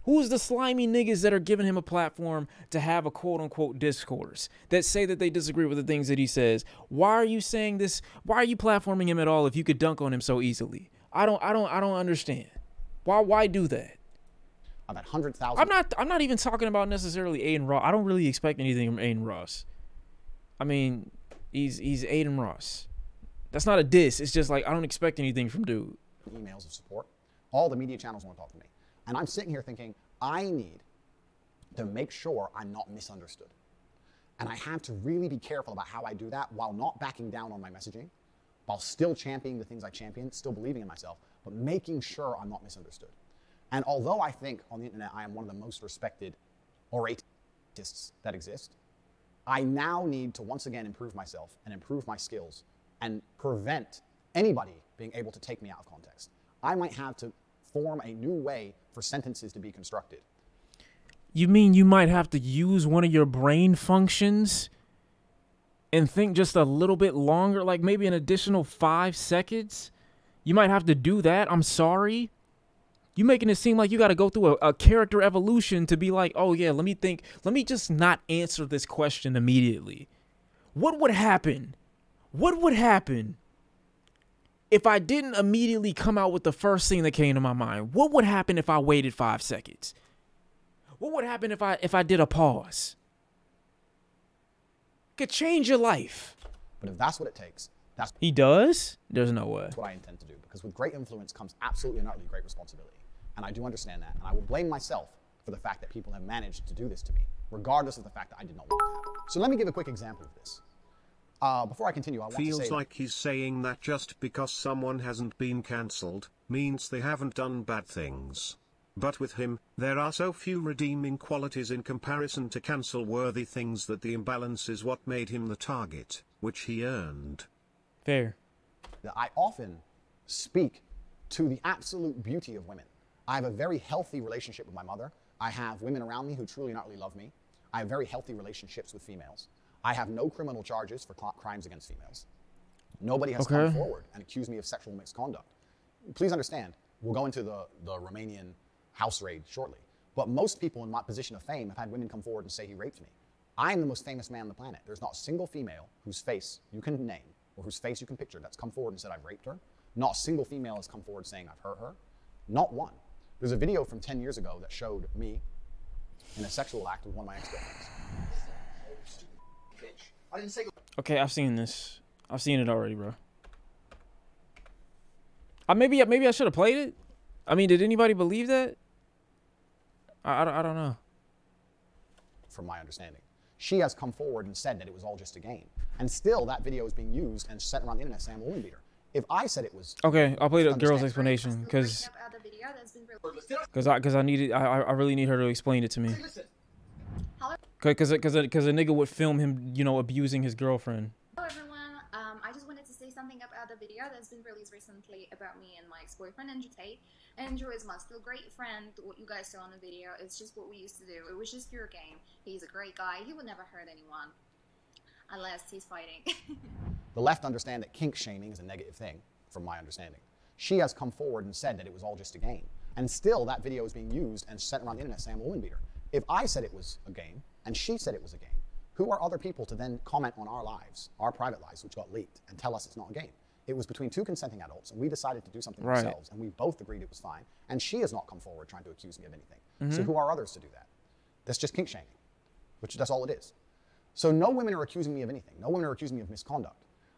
Speaker 1: Who's the slimy niggas that are giving him a platform to have a quote-unquote discourse that say that they disagree with the things that he says? Why are you saying this? Why are you platforming him at all if you could dunk on him so easily? I don't understand. Why do that?
Speaker 2: I've had 100,000.
Speaker 1: I'm not even talking about necessarily Aiden Ross. I don't really expect anything from Aiden Ross. I mean, he's Aiden Ross. That's not a diss. It's just like I don't expect anything from dude.
Speaker 2: Emails of support. All the media channels want to talk to me. And I'm sitting here thinking, I need to make sure I'm not misunderstood. And I have to really be careful about how I do that while not backing down on my messaging, while still championing the things I champion, still believing in myself, but making sure I'm not misunderstood. And although I think on the internet I am one of the most respected oratists that exist, I now need to once again improve myself and improve my skills and prevent anybody being able to take me out of context. I might have to form a new way for sentences to be constructed.
Speaker 1: You mean you might have to use one of your brain functions and think just a little bit longer, like maybe an additional 5 seconds? You might have to do that? I'm sorry. You making it seem like you got to go through a character evolution to be like, oh yeah, let me just not answer this question immediately. What would happen? What would happen if I didn't immediately come out with the first thing that came to my mind? What would happen if I waited 5 seconds? What would happen if I did a pause? Could change your life.
Speaker 2: But if that's what it takes, that's
Speaker 1: he does? There's no way.
Speaker 2: That's what I intend to do. Because with great influence comes absolutely and utterly great responsibility. And I do understand that. And I will blame myself for the fact that people have managed to do this to me, regardless of the fact that I did not want it to happen. So let me give a quick example of this. Before I continue, I want to say
Speaker 5: feels like he's saying that just because someone hasn't been cancelled means they haven't done bad things. But with him, there are so few redeeming qualities in comparison to cancel-worthy things that the imbalance is what made him the target, which he earned.
Speaker 1: Fair.
Speaker 2: I often speak to the absolute beauty of women. I have a very healthy relationship with my mother. I have women around me who truly not really love me. I have very healthy relationships with females. I have no criminal charges for crimes against females. Nobody has come forward and accused me of sexual misconduct. Please understand, we'll go into the Romanian house raid shortly, but most people in my position of fame have had women come forward and say he raped me. I'm the most famous man on the planet. There's not a single female whose face you can name or whose face you can picture that's come forward and said I've raped her. Not a single female has come forward saying I've hurt her. Not one. There's a video from 10 years ago that showed me in a sexual act with one of my ex-girlfriends.
Speaker 1: Okay, I've seen this. I've seen it already, bro. Maybe I should have played it. I mean, did anybody believe that? I don't know.
Speaker 2: From my understanding. She has come forward and said that it was all just a game. And still, that video is being used and sent around the internet saying I'm a woman beater. If I said it was...
Speaker 1: Okay, I'll play the girl's explanation, because I really need her to explain it to me. Because a nigga would film him, you know, abusing his girlfriend.
Speaker 6: Hello everyone, I just wanted to say something about the video that's been released recently about me and my ex-boyfriend Andrew Tate. Andrew is my still great friend. What you guys saw in the video, it's just what we used to do. It was just pure game. He's a great guy. He would never hurt anyone unless he's fighting.
Speaker 2: The left understand that kink shaming is a negative thing, from my understanding. She has come forward and said that it was all just a game. And still, that video is being used and sent around the internet saying I'm a woman beater. If I said it was a game, and she said it was a game, who are other people to then comment on our lives, our private lives, which got leaked, and tell us it's not a game? It was between two consenting adults, and we decided to do something ourselves, and we both agreed it was fine, and she has not come forward trying to accuse me of anything. So who are others to do that? That's just kink shaming, which that's all it is. So no women are accusing me of anything. No women are accusing me of misconduct.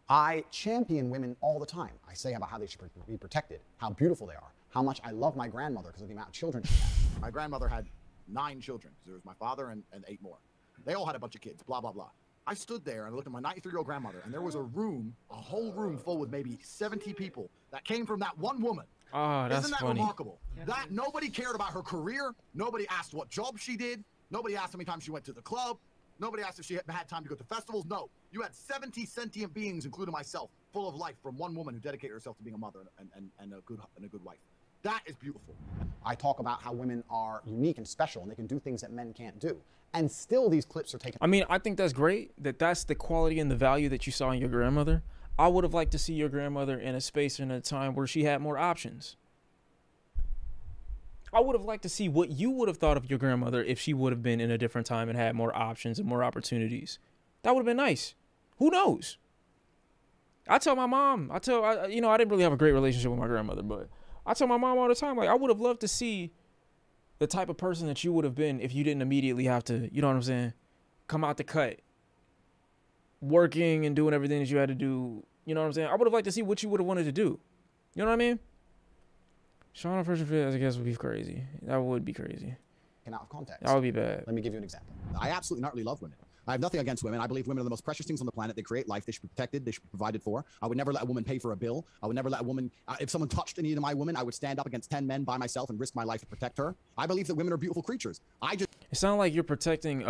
Speaker 2: I champion women all the time. I say about how they should be protected, how beautiful they are, how much I love my grandmother because of the amount of children she had.
Speaker 3: My grandmother had 9 children. There was my father and 8 more. They all had a bunch of kids, blah, blah, blah. I stood there and I looked at my 93-year-old grandmother, and there was a room, a whole room full with maybe 70 people that came from that one woman.
Speaker 1: Oh, that's
Speaker 3: Isn't that
Speaker 1: funny.
Speaker 3: remarkable? That nobody cared about her career. Nobody asked what job she did. Nobody asked how many times she went to the club. Nobody asked if she had time to go to festivals. No, you had 70 sentient beings, including myself, full of life from one woman who dedicated herself to being a mother and a good wife. That is beautiful.
Speaker 2: I talk about how women are unique and special, and they can do things that men can't do. And still, these clips are taken.
Speaker 1: I mean, I think that's great. That's the quality and the value that you saw in your grandmother. I would have liked to see your grandmother in a space and a time where she had more options. I would have liked to see what you would have thought of your grandmother if she would have been in a different time and had more options and more opportunities. That would have been nice. Who knows? I tell my mom, you know, I didn't really have a great relationship with my grandmother, but I tell my mom all the time, like, I would have loved to see the type of person that you would have been if you didn't immediately have to, you know what I'm saying, come out the cut, working and doing everything that you had to do. You know what I'm saying? I would have liked to see what you would have wanted to do. You know what I mean? Shawn on first appearance, I guess, would be crazy. That would be crazy.
Speaker 2: Out of context.
Speaker 1: That would be bad.
Speaker 2: Let me give you an example.
Speaker 3: I absolutely not really love women. I have nothing against women. I believe women are the most precious things on the planet. They create life. They should be protected. They should be provided for. I would never let a woman pay for a bill. I would never let a woman, if someone touched any of my women, I would stand up against 10 men by myself and risk my life to protect her. I believe that women are beautiful creatures. It
Speaker 1: sounds like you're protecting,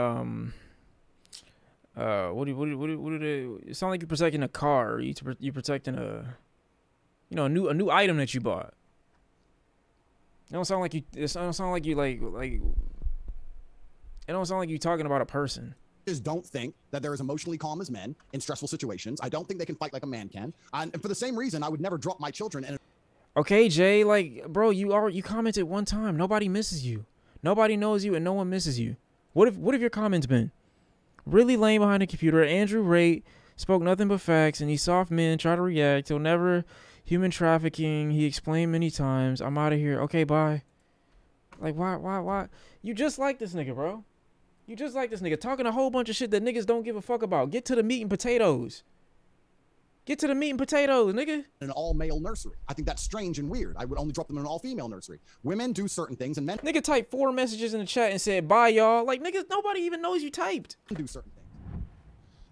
Speaker 1: it sounds like you're protecting a car. You're protecting a new item that you bought. It don't sound like you, it don't sound like you it don't sound like you talking about a person.
Speaker 3: Just don't think that they're as emotionally calm as men in stressful situations. I don't think they can fight like a man can. And for the same reason, I would never drop my children.
Speaker 1: Okay, Jay, like, bro, you commented one time. Nobody misses you. Nobody knows you and no one misses you. What have your comments been? Really lame behind the computer. Andrew Rate spoke nothing but facts, and these soft men try to react. He'll never human trafficking. He explained many times. I'm out of here. Okay, bye. Like, why? You just like this nigga, bro. You just like this nigga talking a whole bunch of shit that niggas don't give a fuck about. Get to the meat and potatoes. Get to the meat and potatoes, nigga.
Speaker 3: An all-male nursery. I think that's strange and weird. I would only drop them in an all-female nursery. Women do certain things, and men...
Speaker 1: Nigga typed 4 messages in the chat and said, bye, y'all. Like, niggas, nobody even knows you typed.
Speaker 3: Do certain things.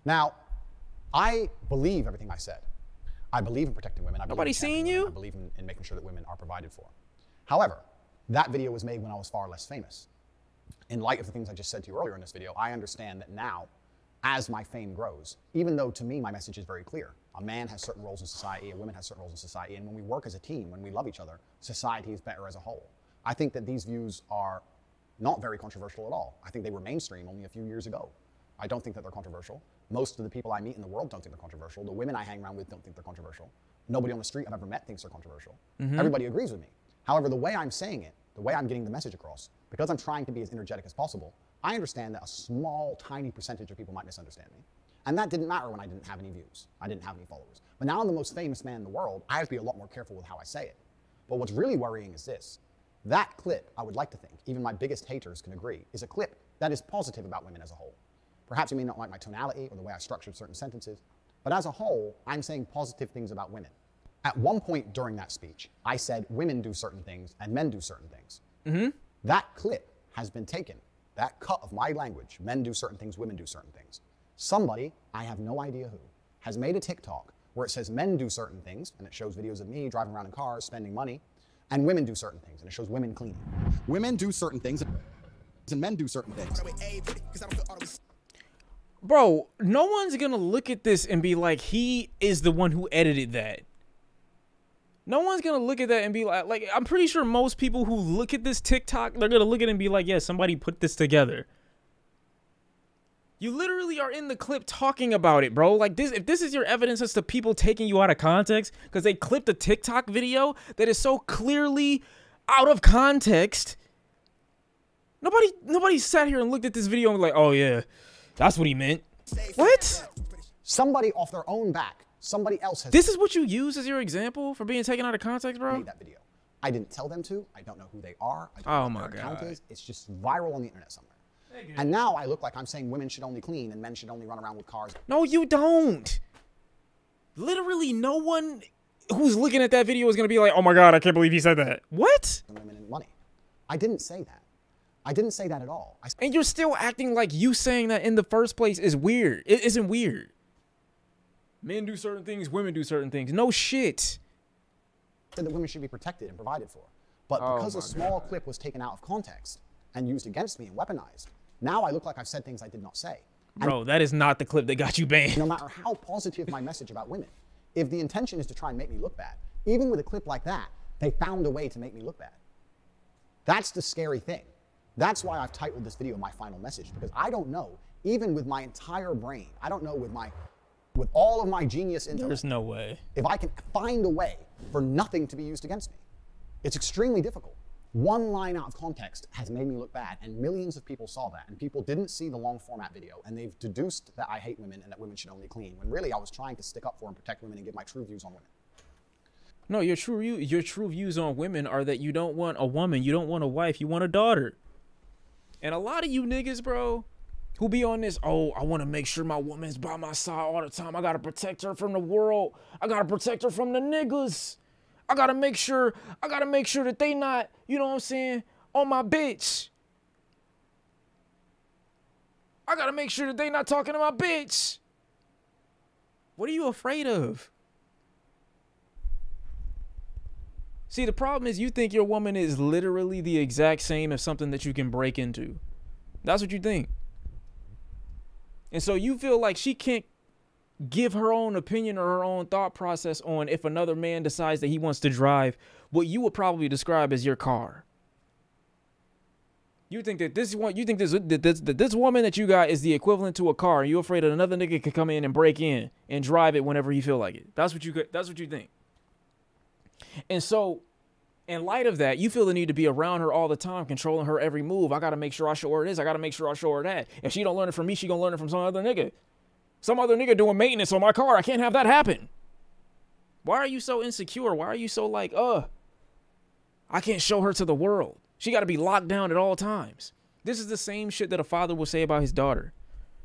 Speaker 2: Now, I believe everything I said. I believe in protecting women.
Speaker 1: Nobody seen you?
Speaker 2: I believe in making sure that women are provided for. However, that video was made when I was far less famous. In light of the things I just said to you earlier in this video, I understand that now, as my fame grows, even though to me my message is very clear, a man has certain roles in society, a woman has certain roles in society, and when we work as a team, when we love each other, society is better as a whole. I think that these views are not very controversial at all. I think they were mainstream only a few years ago. I don't think that they're controversial. Most of the people I meet in the world don't think they're controversial. The women I hang around with don't think they're controversial. Nobody on the street I've ever met thinks they're controversial. Everybody agrees with me. However, the way I'm saying it, the way I'm getting the message across, because I'm trying to be as energetic as possible, I understand that a small, tiny percentage of people might misunderstand me. And that didn't matter when I didn't have any views. I didn't have any followers. But now I'm the most famous man in the world. I have to be a lot more careful with how I say it. But what's really worrying is this. That clip, I would like to think, even my biggest haters can agree, is a clip that is positive about women as a whole. Perhaps you may not like my tonality or the way I structured certain sentences, but as a whole, I'm saying positive things about women. At one point during that speech, I said women do certain things and men do certain things. That clip has been taken, that cut of my language, men do certain things, women do certain things. Somebody, I have no idea who, has made a TikTok where it says men do certain things, and it shows videos of me driving around in cars, spending money, and women do certain things, and it shows women cleaning. Women do certain things, and men do certain things.
Speaker 1: Bro, no one's gonna look at this and be like, he is the one who edited that. No one's gonna look at that and be like, I'm pretty sure most people who look at this TikTok, they're gonna look at it and be like, yeah, somebody put this together. You literally are in the clip talking about it, bro. Like this, if this is your evidence as to people taking you out of context because they clipped a TikTok video that is so clearly out of context. Nobody sat here and looked at this video and was like, oh yeah, that's what he meant. What?
Speaker 2: Somebody off their own back, somebody else has.
Speaker 1: This is what you use as your example for being taken out of context, bro?
Speaker 2: Made that video. I didn't tell them to. I don't know who they are. I don't know what their account is. It's just viral on the internet somewhere. And now I look like I'm saying women should only clean and men should only run around with cars.
Speaker 1: No, you don't. Literally, no one who's looking at that video is going to be like, oh my God, I can't believe he said that. What?
Speaker 2: Women and money. I didn't say that. I didn't say that at all.
Speaker 1: And you're still acting like you saying that in the first place is weird. It isn't weird. Men do certain things, women do certain things. No shit.
Speaker 2: Said that women should be protected and provided for. But because a small clip was taken out of context and used against me and weaponized, now I look like I've said things I did not say.
Speaker 1: Bro, that is not the clip that got you banned.
Speaker 2: No matter how positive my message about women, if the intention is to try and make me look bad, even with a clip like that, they found a way to make me look bad. That's the scary thing. That's why I've titled this video My Final Message, because I don't know, even with my entire brain, I don't know with all of my genius intellect.
Speaker 1: There's no way.
Speaker 2: If I can find a way for nothing to be used against me. It's extremely difficult. One line out of context has made me look bad, and millions of people saw that, and people didn't see the long format video, and they've deduced that I hate women and that women should only clean, when really I was trying to stick up for and protect women and give my true views on women.
Speaker 1: No, your true views on women are that you don't want a woman, you don't want a wife, you want a daughter. And a lot of you niggas, bro, who be on this, oh, I want to make sure my woman's by my side all the time. I got to protect her from the world. I got to protect her from the niggas. I got to make sure that they not, you know what I'm saying, on my bitch. I got to make sure that they not talking to my bitch. What are you afraid of? See, the problem is you think your woman is literally the exact same as something that you can break into. That's what you think. And so you feel like she can't give her own opinion or her own thought process on if another man decides that he wants to drive what you would probably describe as your car. You think that this woman that you got is the equivalent to a car, and you're afraid that another nigga could come in and break in and drive it whenever he feel like it. That's what you think. And so, in light of that, you feel the need to be around her all the time, controlling her every move. I got to make sure I show her this. I got to make sure I show her that. If she don't learn it from me, she going to learn it from some other nigga. Some other nigga doing maintenance on my car. I can't have that happen. Why are you so insecure? Why are you so like, I can't show her to the world. She got to be locked down at all times. This is the same shit that a father would say about his daughter.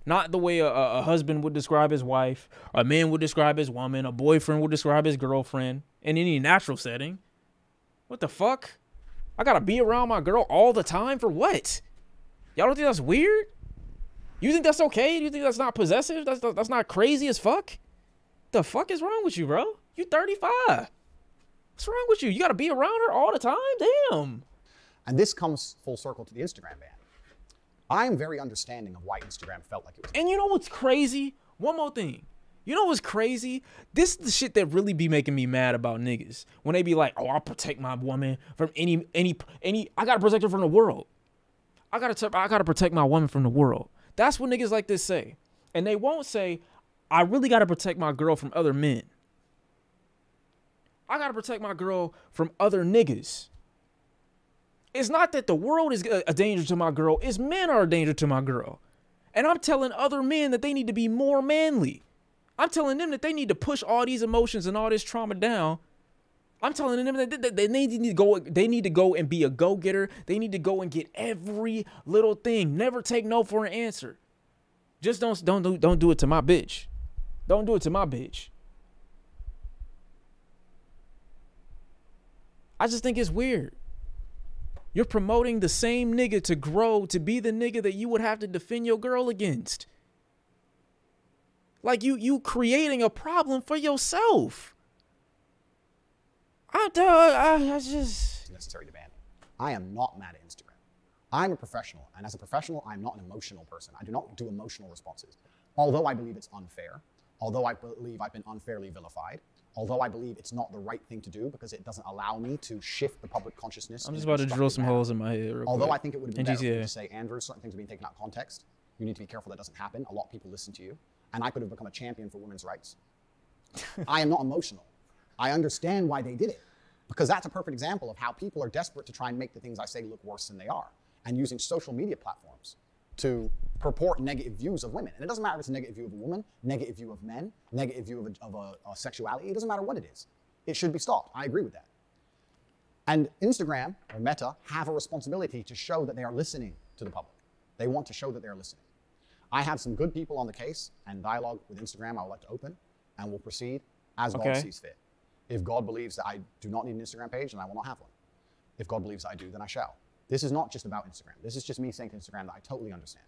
Speaker 1: Not the way a husband would describe his wife, a man would describe his woman, a boyfriend would describe his girlfriend in any natural setting. What the fuck? I gotta be around my girl all the time for what? Y'all don't think that's weird? You think that's okay? You think that's not possessive? That's not crazy as fuck? The fuck is wrong with you, bro? You 35. What's wrong with you? You gotta be around her all the time? Damn.
Speaker 2: And this comes full circle to the Instagram ban. I'm very understanding of why Instagram felt like it was.
Speaker 1: And you know what's crazy? One more thing. You know what's crazy? This is the shit that really be making me mad about niggas. When they be like, oh, I'll protect my woman from any, I gotta protect her from the world. I gotta protect my woman from the world. That's what niggas like this say. And they won't say, I really gotta protect my girl from other men. I gotta protect my girl from other niggas. It's not that the world is a danger to my girl. It's men are a danger to my girl. And I'm telling other men that they need to be more manly. I'm telling them that they need to push all these emotions and all this trauma down. I'm telling them that they need to go and be a go-getter. They need to go and get every little thing. Never take no for an answer. Just don't do it to my bitch. Don't do it to my bitch. I just think it's weird. You're promoting the same nigga to grow to be the nigga that you would have to defend your girl against. Like you creating a problem for yourself. I just
Speaker 2: necessary to ban. I am not mad at Instagram. I'm a professional, and as a professional, I'm not an emotional person. I do not do emotional responses. Although I believe it's unfair, although I believe I've been unfairly vilified, although I believe it's not the right thing to do because it doesn't allow me to shift the public consciousness.
Speaker 1: I'm just about to drill some holes in my head real
Speaker 2: Although
Speaker 1: quick.
Speaker 2: I think it would have been better for me to say, Andrew, certain things are being taken out of context. You need to be careful that doesn't happen. A lot of people listen to you. And I could have become a champion for women's rights. I am not emotional. I understand why they did it. Because that's a perfect example of how people are desperate to try and make the things I say look worse than they are. And using social media platforms to purport negative views of women. And it doesn't matter if it's a negative view of a woman, negative view of men, negative view of a sexuality. It doesn't matter what it is. It should be stopped. I agree with that. And Instagram, or Meta, have a responsibility to show that they are listening to the public. They want to show that they are listening. I have some good people on the case, and dialogue with Instagram I would like to open, and we'll proceed as God sees fit. If God believes that I do not need an Instagram page, then I will not have one. If God believes I do, then I shall. This is not just about Instagram. This is just me saying to Instagram that I totally understand.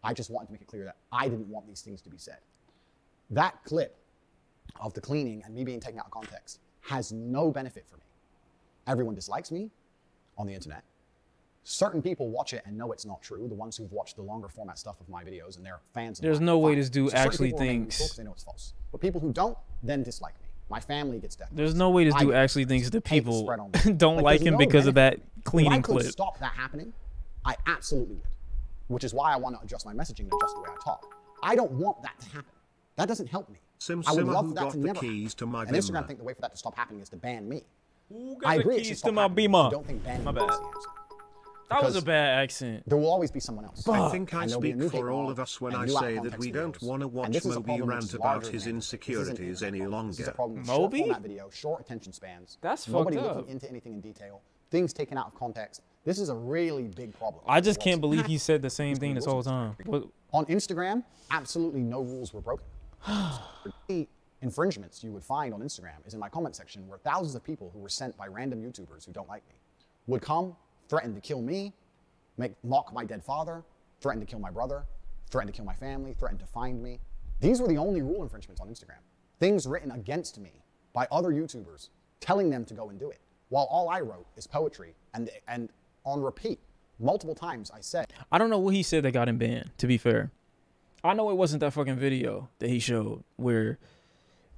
Speaker 2: I just wanted to make it clear that I didn't want these things to be said. That clip of the cleaning and me being taken out of context has no benefit for me. Everyone dislikes me on the internet. Certain people watch it and know it's not true. The ones who've watched the longer format stuff of my videos and they're fans of
Speaker 1: There's no way this dude actually thinks.
Speaker 2: Because they know it's false. But people who don't then dislike me. My family gets death.
Speaker 1: There's no way this dude actually thinks that people don't like him because of that cleaning clip.
Speaker 2: If I could stop that happening, I absolutely would. Which is why I want to adjust my messaging and adjust the way I talk. I don't want that to happen. That doesn't help me. I would love for that to never happen. And Instagram think the way for that to stop happening is to ban me. I agree it should stop happening. I don't think banning me is the answer.
Speaker 1: That was a bad accent.
Speaker 2: There will always be someone else.
Speaker 5: I think I speak for all of us when I say that we don't want to watch Moby rant about his insecurities any longer.
Speaker 2: Moby? Video, short attention spans.
Speaker 1: That's
Speaker 2: nobody
Speaker 1: fucked up.
Speaker 2: Looking into anything in detail. Things taken out of context. This is a really big problem.
Speaker 1: I just can't believe he said the same thing this whole time.
Speaker 2: On Instagram, absolutely no rules were broken. The infringements you would find on Instagram is in my comment section where thousands of people who were sent by random YouTubers who don't like me would come, threaten to kill me, mock my dead father, threaten to kill my brother, threaten to kill my family, threaten to find me. These were the only rule infringements on Instagram. Things written against me by other YouTubers telling them to go and do it. While all I wrote is poetry and on repeat, multiple times I said.
Speaker 1: I don't know what he said that got him banned, to be fair. I know it wasn't that fucking video that he showed where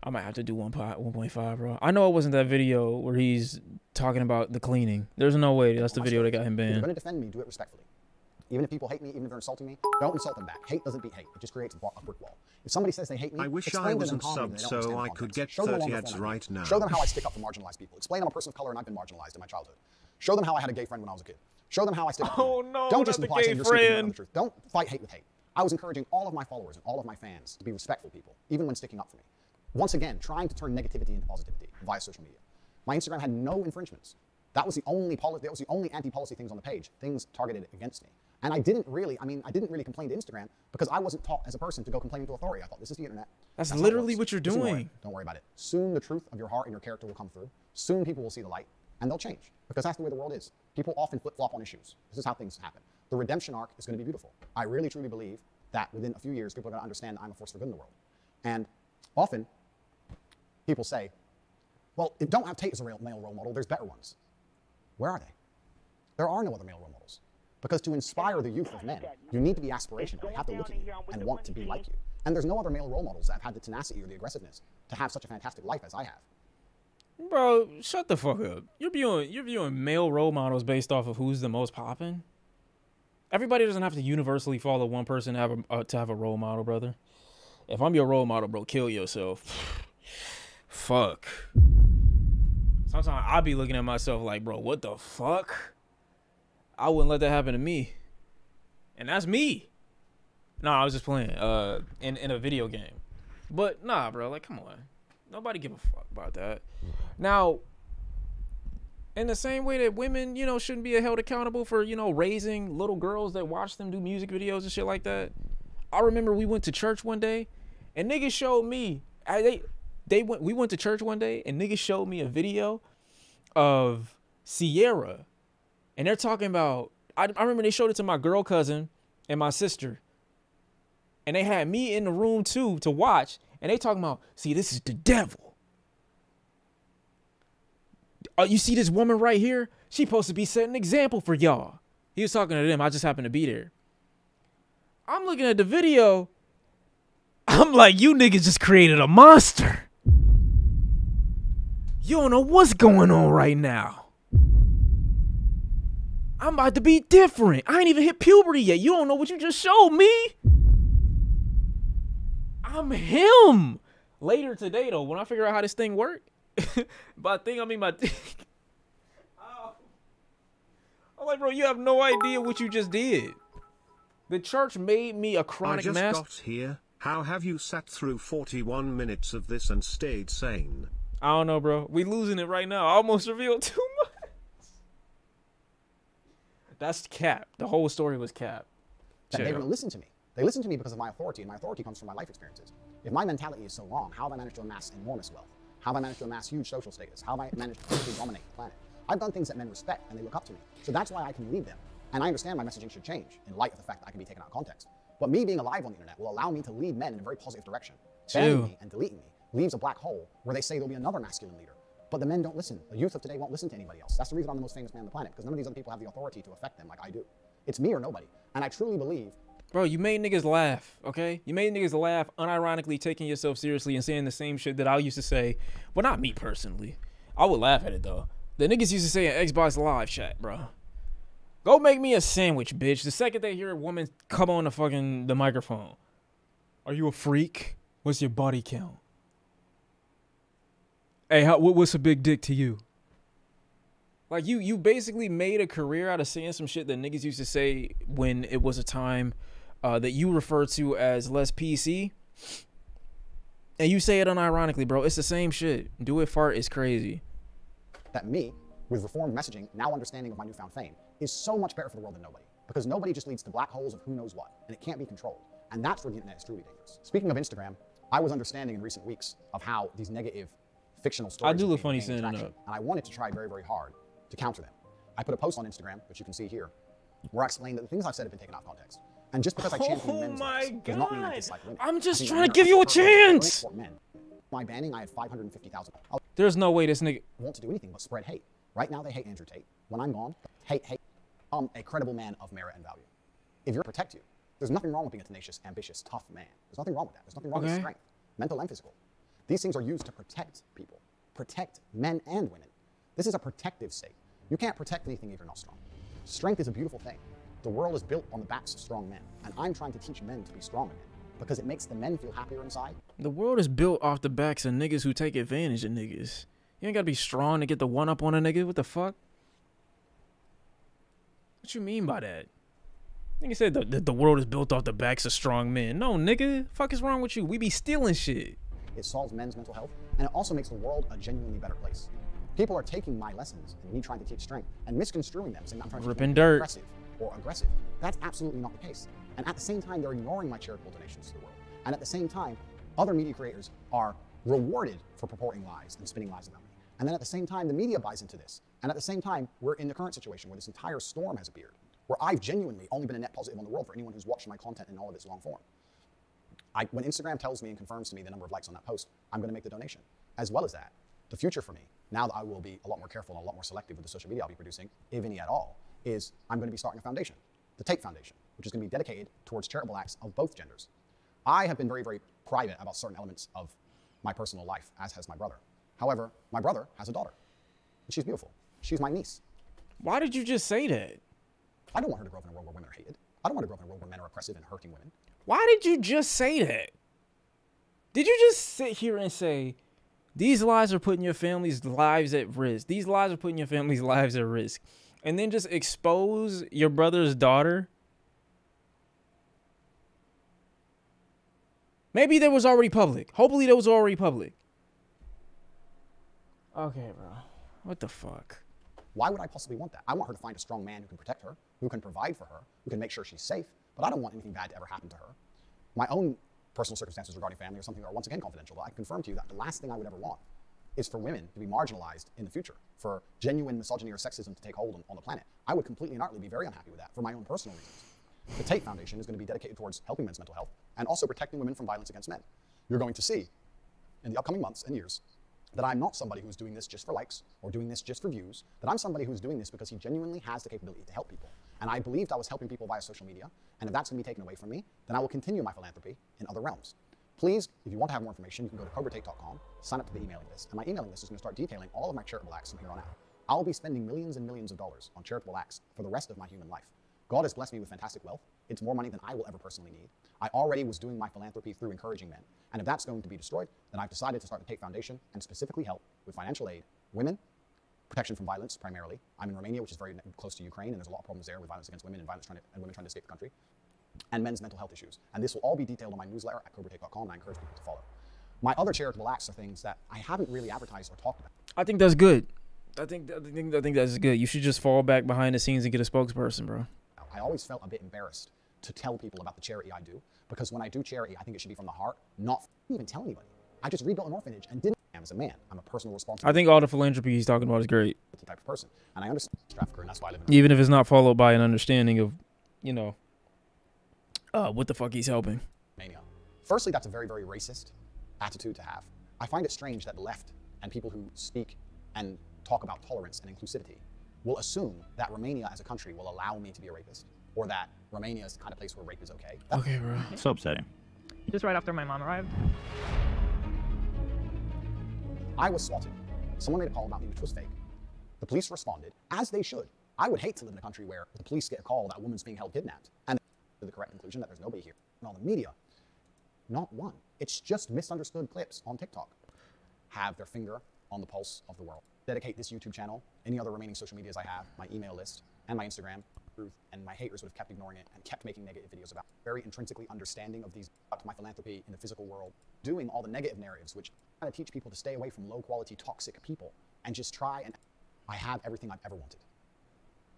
Speaker 1: I might have to do 1.5, bro. I know it wasn't that video where he's talking about the cleaning. There's no way that's the video that got him banned.
Speaker 2: If you're going to defend me, do it respectfully. Even if people hate me, even if they're insulting me, don't insult them back. Hate doesn't beat hate. It just creates a brick wall. If somebody says they hate me,
Speaker 5: I wish I wasn't subbed so I could get 30 ads right now.
Speaker 2: Show them how I stick up for marginalized people. Explain I'm a person of color and I've been marginalized in my childhood. Show them how I had a gay friend when I was a kid. Show them how I stick up for them.
Speaker 1: No,
Speaker 2: don't just imply saying you're speaking the truth.
Speaker 1: friend.
Speaker 2: Don't fight hate with hate. I was encouraging all of my followers and all of my fans to be respectful people, even when sticking up for me. Once again, trying to turn negativity into positivity via social media. My Instagram had no infringements. That was the only anti-policy things on the page, things targeted against me. And I didn't really complain to Instagram because I wasn't taught as a person to go complain to authority. I thought, this is the internet.
Speaker 1: That's literally what you're doing.
Speaker 2: Don't worry about it. Soon the truth of your heart and your character will come through. Soon people will see the light and they'll change because that's the way the world is. People often flip-flop on issues. This is how things happen. The redemption arc is going to be beautiful. I really, truly believe that within a few years, people are going to understand that I'm a force for good in the world. And often, people say, well, don't have Tate as a male role model, there's better ones. Where are they? There are no other male role models. Because to inspire the youth of men, you need to be aspirational. They have to look at you and want to be like you. And there's no other male role models that have had the tenacity or the aggressiveness to have such a fantastic life as I have.
Speaker 1: Bro, shut the fuck up. You're viewing male role models based off of who's the most poppin'. Everybody doesn't have to universally follow one person to have a role model, brother. If I'm your role model, bro, kill yourself. Fuck. Sometimes I'll be looking at myself like, bro, what the fuck? I wouldn't let that happen to me. And that's me. Nah, I was just playing in a video game. But nah, bro, like, come on. Nobody give a fuck about that. Now, in the same way that women, you know, shouldn't be held accountable for, you know, raising little girls that watch them do music videos and shit like that. I remember we went to church one day and niggas showed me, we went to church one day and niggas showed me a video of Sierra. And they're talking about, I remember they showed it to my girl cousin and my sister. And they had me in the room too to watch. And they talking about, see, this is the devil. You see this woman right here? She supposed to be setting an example for y'all. He was talking to them. I just happened to be there. I'm looking at the video. I'm like, you niggas just created a monster. You don't know what's going on right now. I'm about to be different. I ain't even hit puberty yet. You don't know what you just showed me. I'm him. Later today, though, when I figure out how this thing works, by thing, I mean my thing. Oh. I'm like, bro, you have no idea what you just did. The church made me a chronic master.
Speaker 5: I just got here. How have you sat through 41 minutes of this and stayed sane?
Speaker 1: I don't know, bro. We losing it right now. I almost revealed too much. That's cap. The whole story was cap.
Speaker 2: That they're going to listen to me. They listen to me because of my authority, and my authority comes from my life experiences. If my mentality is so wrong, how have I managed to amass enormous wealth? How have I managed to amass huge social status? How have I managed to completely dominate the planet? I've done things that men respect, and they look up to me. So that's why I can lead them. And I understand my messaging should change in light of the fact that I can be taken out of context. But me being alive on the internet will allow me to lead men in a very positive direction. Banning me and deleting me leaves a black hole where they say there'll be another masculine leader. But the men don't listen. The youth of today won't listen to anybody else. That's the reason I'm the most famous man on the planet, because none of these other people have the authority to affect them like I do. It's me or nobody. And I truly believe...
Speaker 1: Bro, you made niggas laugh, okay? You made niggas laugh unironically taking yourself seriously and saying the same shit that I used to say. Well, not me personally. I would laugh at it, though. The niggas used to say in Xbox Live chat, bro. Go make me a sandwich, bitch. The second they hear a woman come on the microphone. Are you a freak? What's your body count? Hey, what's a big dick to you? Like, you basically made a career out of saying some shit that niggas used to say when it was a time that you refer to as less PC. And you say it unironically, bro. It's the same shit. Do it fart is crazy.
Speaker 2: That me, with reformed messaging, now understanding of my newfound fame, is so much better for the world than nobody. Because nobody just leads to black holes of who knows what, and it can't be controlled. And that's where the internet is truly dangerous. Speaking of Instagram, I was understanding in recent weeks of how these negative fictional stories...
Speaker 1: I do look funny saying it up.
Speaker 2: And I wanted to try very, very hard to counter them. I put a post on Instagram, which you can see here, where I explained that the things I've said have been taken out of context. And just because I champion men's rights does not mean I dislike women.
Speaker 1: I'm just trying to give you a chance.
Speaker 2: My banning, I had 550,000.
Speaker 1: There's no way this nigga
Speaker 2: want to do anything but spread hate. Right now they hate Andrew Tate. When I'm gone, hate. I'm a credible man of merit and value. If you're protect you, there's nothing wrong with being a tenacious, ambitious, tough man. There's nothing wrong with that. There's nothing wrong with strength, mental and physical. These things are used to protect people, protect men and women. This is a protective state. You can't protect anything if you're not strong. Strength is a beautiful thing. The world is built on the backs of strong men, and I'm trying to teach men to be strong again because it makes the men feel happier inside.
Speaker 1: The world is built off the backs of niggas who take advantage of niggas. You ain't gotta be strong to get the one up on a nigga. What the fuck? What you mean by that? Nigga said the world is built off the backs of strong men. No, nigga. Fuck is wrong with you? We be stealing shit.
Speaker 2: It solves men's mental health, and it also makes the world a genuinely better place. People are taking my lessons and me trying to teach strength and misconstruing them, saying I'm trying to be aggressive or aggressive. That's absolutely not the case. And at the same time, they're ignoring my charitable donations to the world. And at the same time, other media creators are rewarded for purporting lies and spinning lies about me. And then at the same time, the media buys into this. And at the same time, we're in the current situation where this entire storm has appeared, where I've genuinely only been a net positive on the world for anyone who's watched my content in all of its long form. When Instagram tells me and confirms to me the number of likes on that post, I'm going to make the donation. As well as that, the future for me, now that I will be a lot more careful and a lot more selective with the social media I'll be producing, if any at all, is I'm going to be starting a foundation, the TATE Foundation, which is going to be dedicated towards charitable acts of both genders. I have been very, very private about certain elements of my personal life, as has my brother. However, my brother has a daughter, and she's beautiful. She's my niece.
Speaker 1: Why did you just say that?
Speaker 2: I don't want her to grow up in a world where women are hated. I don't want to grow up in a world where men are oppressive and hurting women.
Speaker 1: Why did you just say that? Did you just sit here and say, these lies are putting your family's lives at risk? These lies are putting your family's lives at risk. And then just expose your brother's daughter? Maybe that was already public. Hopefully that was already public. Okay, bro. What the fuck?
Speaker 2: Why would I possibly want that? I want her to find a strong man who can protect her, who can provide for her, who can make sure she's safe, but I don't want anything bad to ever happen to her. My own personal circumstances regarding family are something that are once again confidential, but I can confirm to you that the last thing I would ever want is for women to be marginalized in the future, for genuine misogyny or sexism to take hold on the planet. I would completely and utterly be very unhappy with that for my own personal reasons. The Tate Foundation is going to be dedicated towards helping men's mental health and also protecting women from violence against men. You're going to see in the upcoming months and years that I'm not somebody who's doing this just for likes or doing this just for views, that I'm somebody who's doing this because he genuinely has the capability to help people. And I believed I was helping people via social media, and if that's going to be taken away from me, then I will continue my philanthropy in other realms. Please, if you want to have more information, you can go to cobratate.com, sign up to the emailing list, and my emailing list is going to start detailing all of my charitable acts from here on out. I'll be spending millions and millions of dollars on charitable acts for the rest of my human life. God has blessed me with fantastic wealth. It's more money than I will ever personally need. I already was doing my philanthropy through encouraging men. And if that's going to be destroyed, then I've decided to start the Tate Foundation and specifically help with financial aid, women, protection from violence primarily. I'm in Romania, which is very close to Ukraine, and there's a lot of problems there with violence against women and women trying to escape the country, and men's mental health issues. And this will all be detailed on my newsletter at cobratate.com, and I encourage people to follow. My other charitable acts are things that I haven't really advertised or talked about.
Speaker 1: I think that's good. I think that's good. You should just fall back behind the scenes and get a spokesperson, bro.
Speaker 2: I always felt a bit embarrassed to tell people about the charity I do, because when I do charity, I think it should be from the heart, not even tell anybody. I just rebuilt an orphanage and didn't as a man. I'm a personal responsibility.
Speaker 1: I think all the philanthropy he's talking about is great.
Speaker 2: Type of person, and I understand trafficker, and that's why I live in.
Speaker 1: Even if it's not followed by an understanding of, you know, what the fuck he's helping.
Speaker 2: Mania. Firstly, that's a very, very racist attitude to have. I find it strange that the left and people who speak and talk about tolerance and inclusivity will assume that Romania as a country will allow me to be a rapist, or that Romania is the kind of place where rape is okay.
Speaker 1: Okay, bro.
Speaker 8: So upsetting.
Speaker 9: Just right after my mom arrived.
Speaker 2: I was swatted. Someone made a call about me which was fake. The police responded, as they should. I would hate to live in a country where the police get a call that a woman's being held kidnapped, and to the correct conclusion that there's nobody here. And all the media, not one. It's just misunderstood clips on TikTok. Have their finger on the pulse of the world. Dedicate this YouTube channel, any other remaining social medias I have, my email list, and my Instagram, and my haters would have kept ignoring it and kept making negative videos about it. Very intrinsically understanding of these, about my philanthropy in the physical world, doing all the negative narratives, which try to teach people to stay away from low-quality, toxic people, and just try and... I have everything I've ever wanted.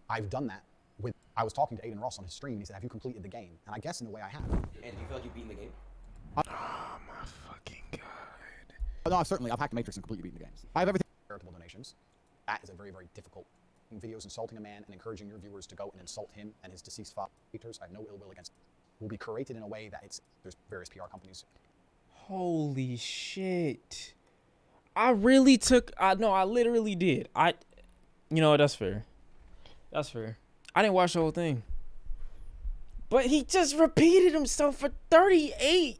Speaker 2: I've done that with... I was talking to Aiden Ross on his stream, and he said, have you completed the game? And I guess in a way I have.
Speaker 10: And do you feel like you've beaten the game?
Speaker 1: Oh my fucking god.
Speaker 2: No, I've hacked the Matrix and completely beaten the game. I have everything. Charitable donations. That is a very, very difficult... Videos insulting a man and encouraging your viewers to go and insult him and his deceased father. I have no ill will against him. Will be curated in a way that there's various PR companies.
Speaker 1: Holy shit. I literally did. You know what, that's fair. That's fair. I didn't watch the whole thing. But he just repeated himself for 38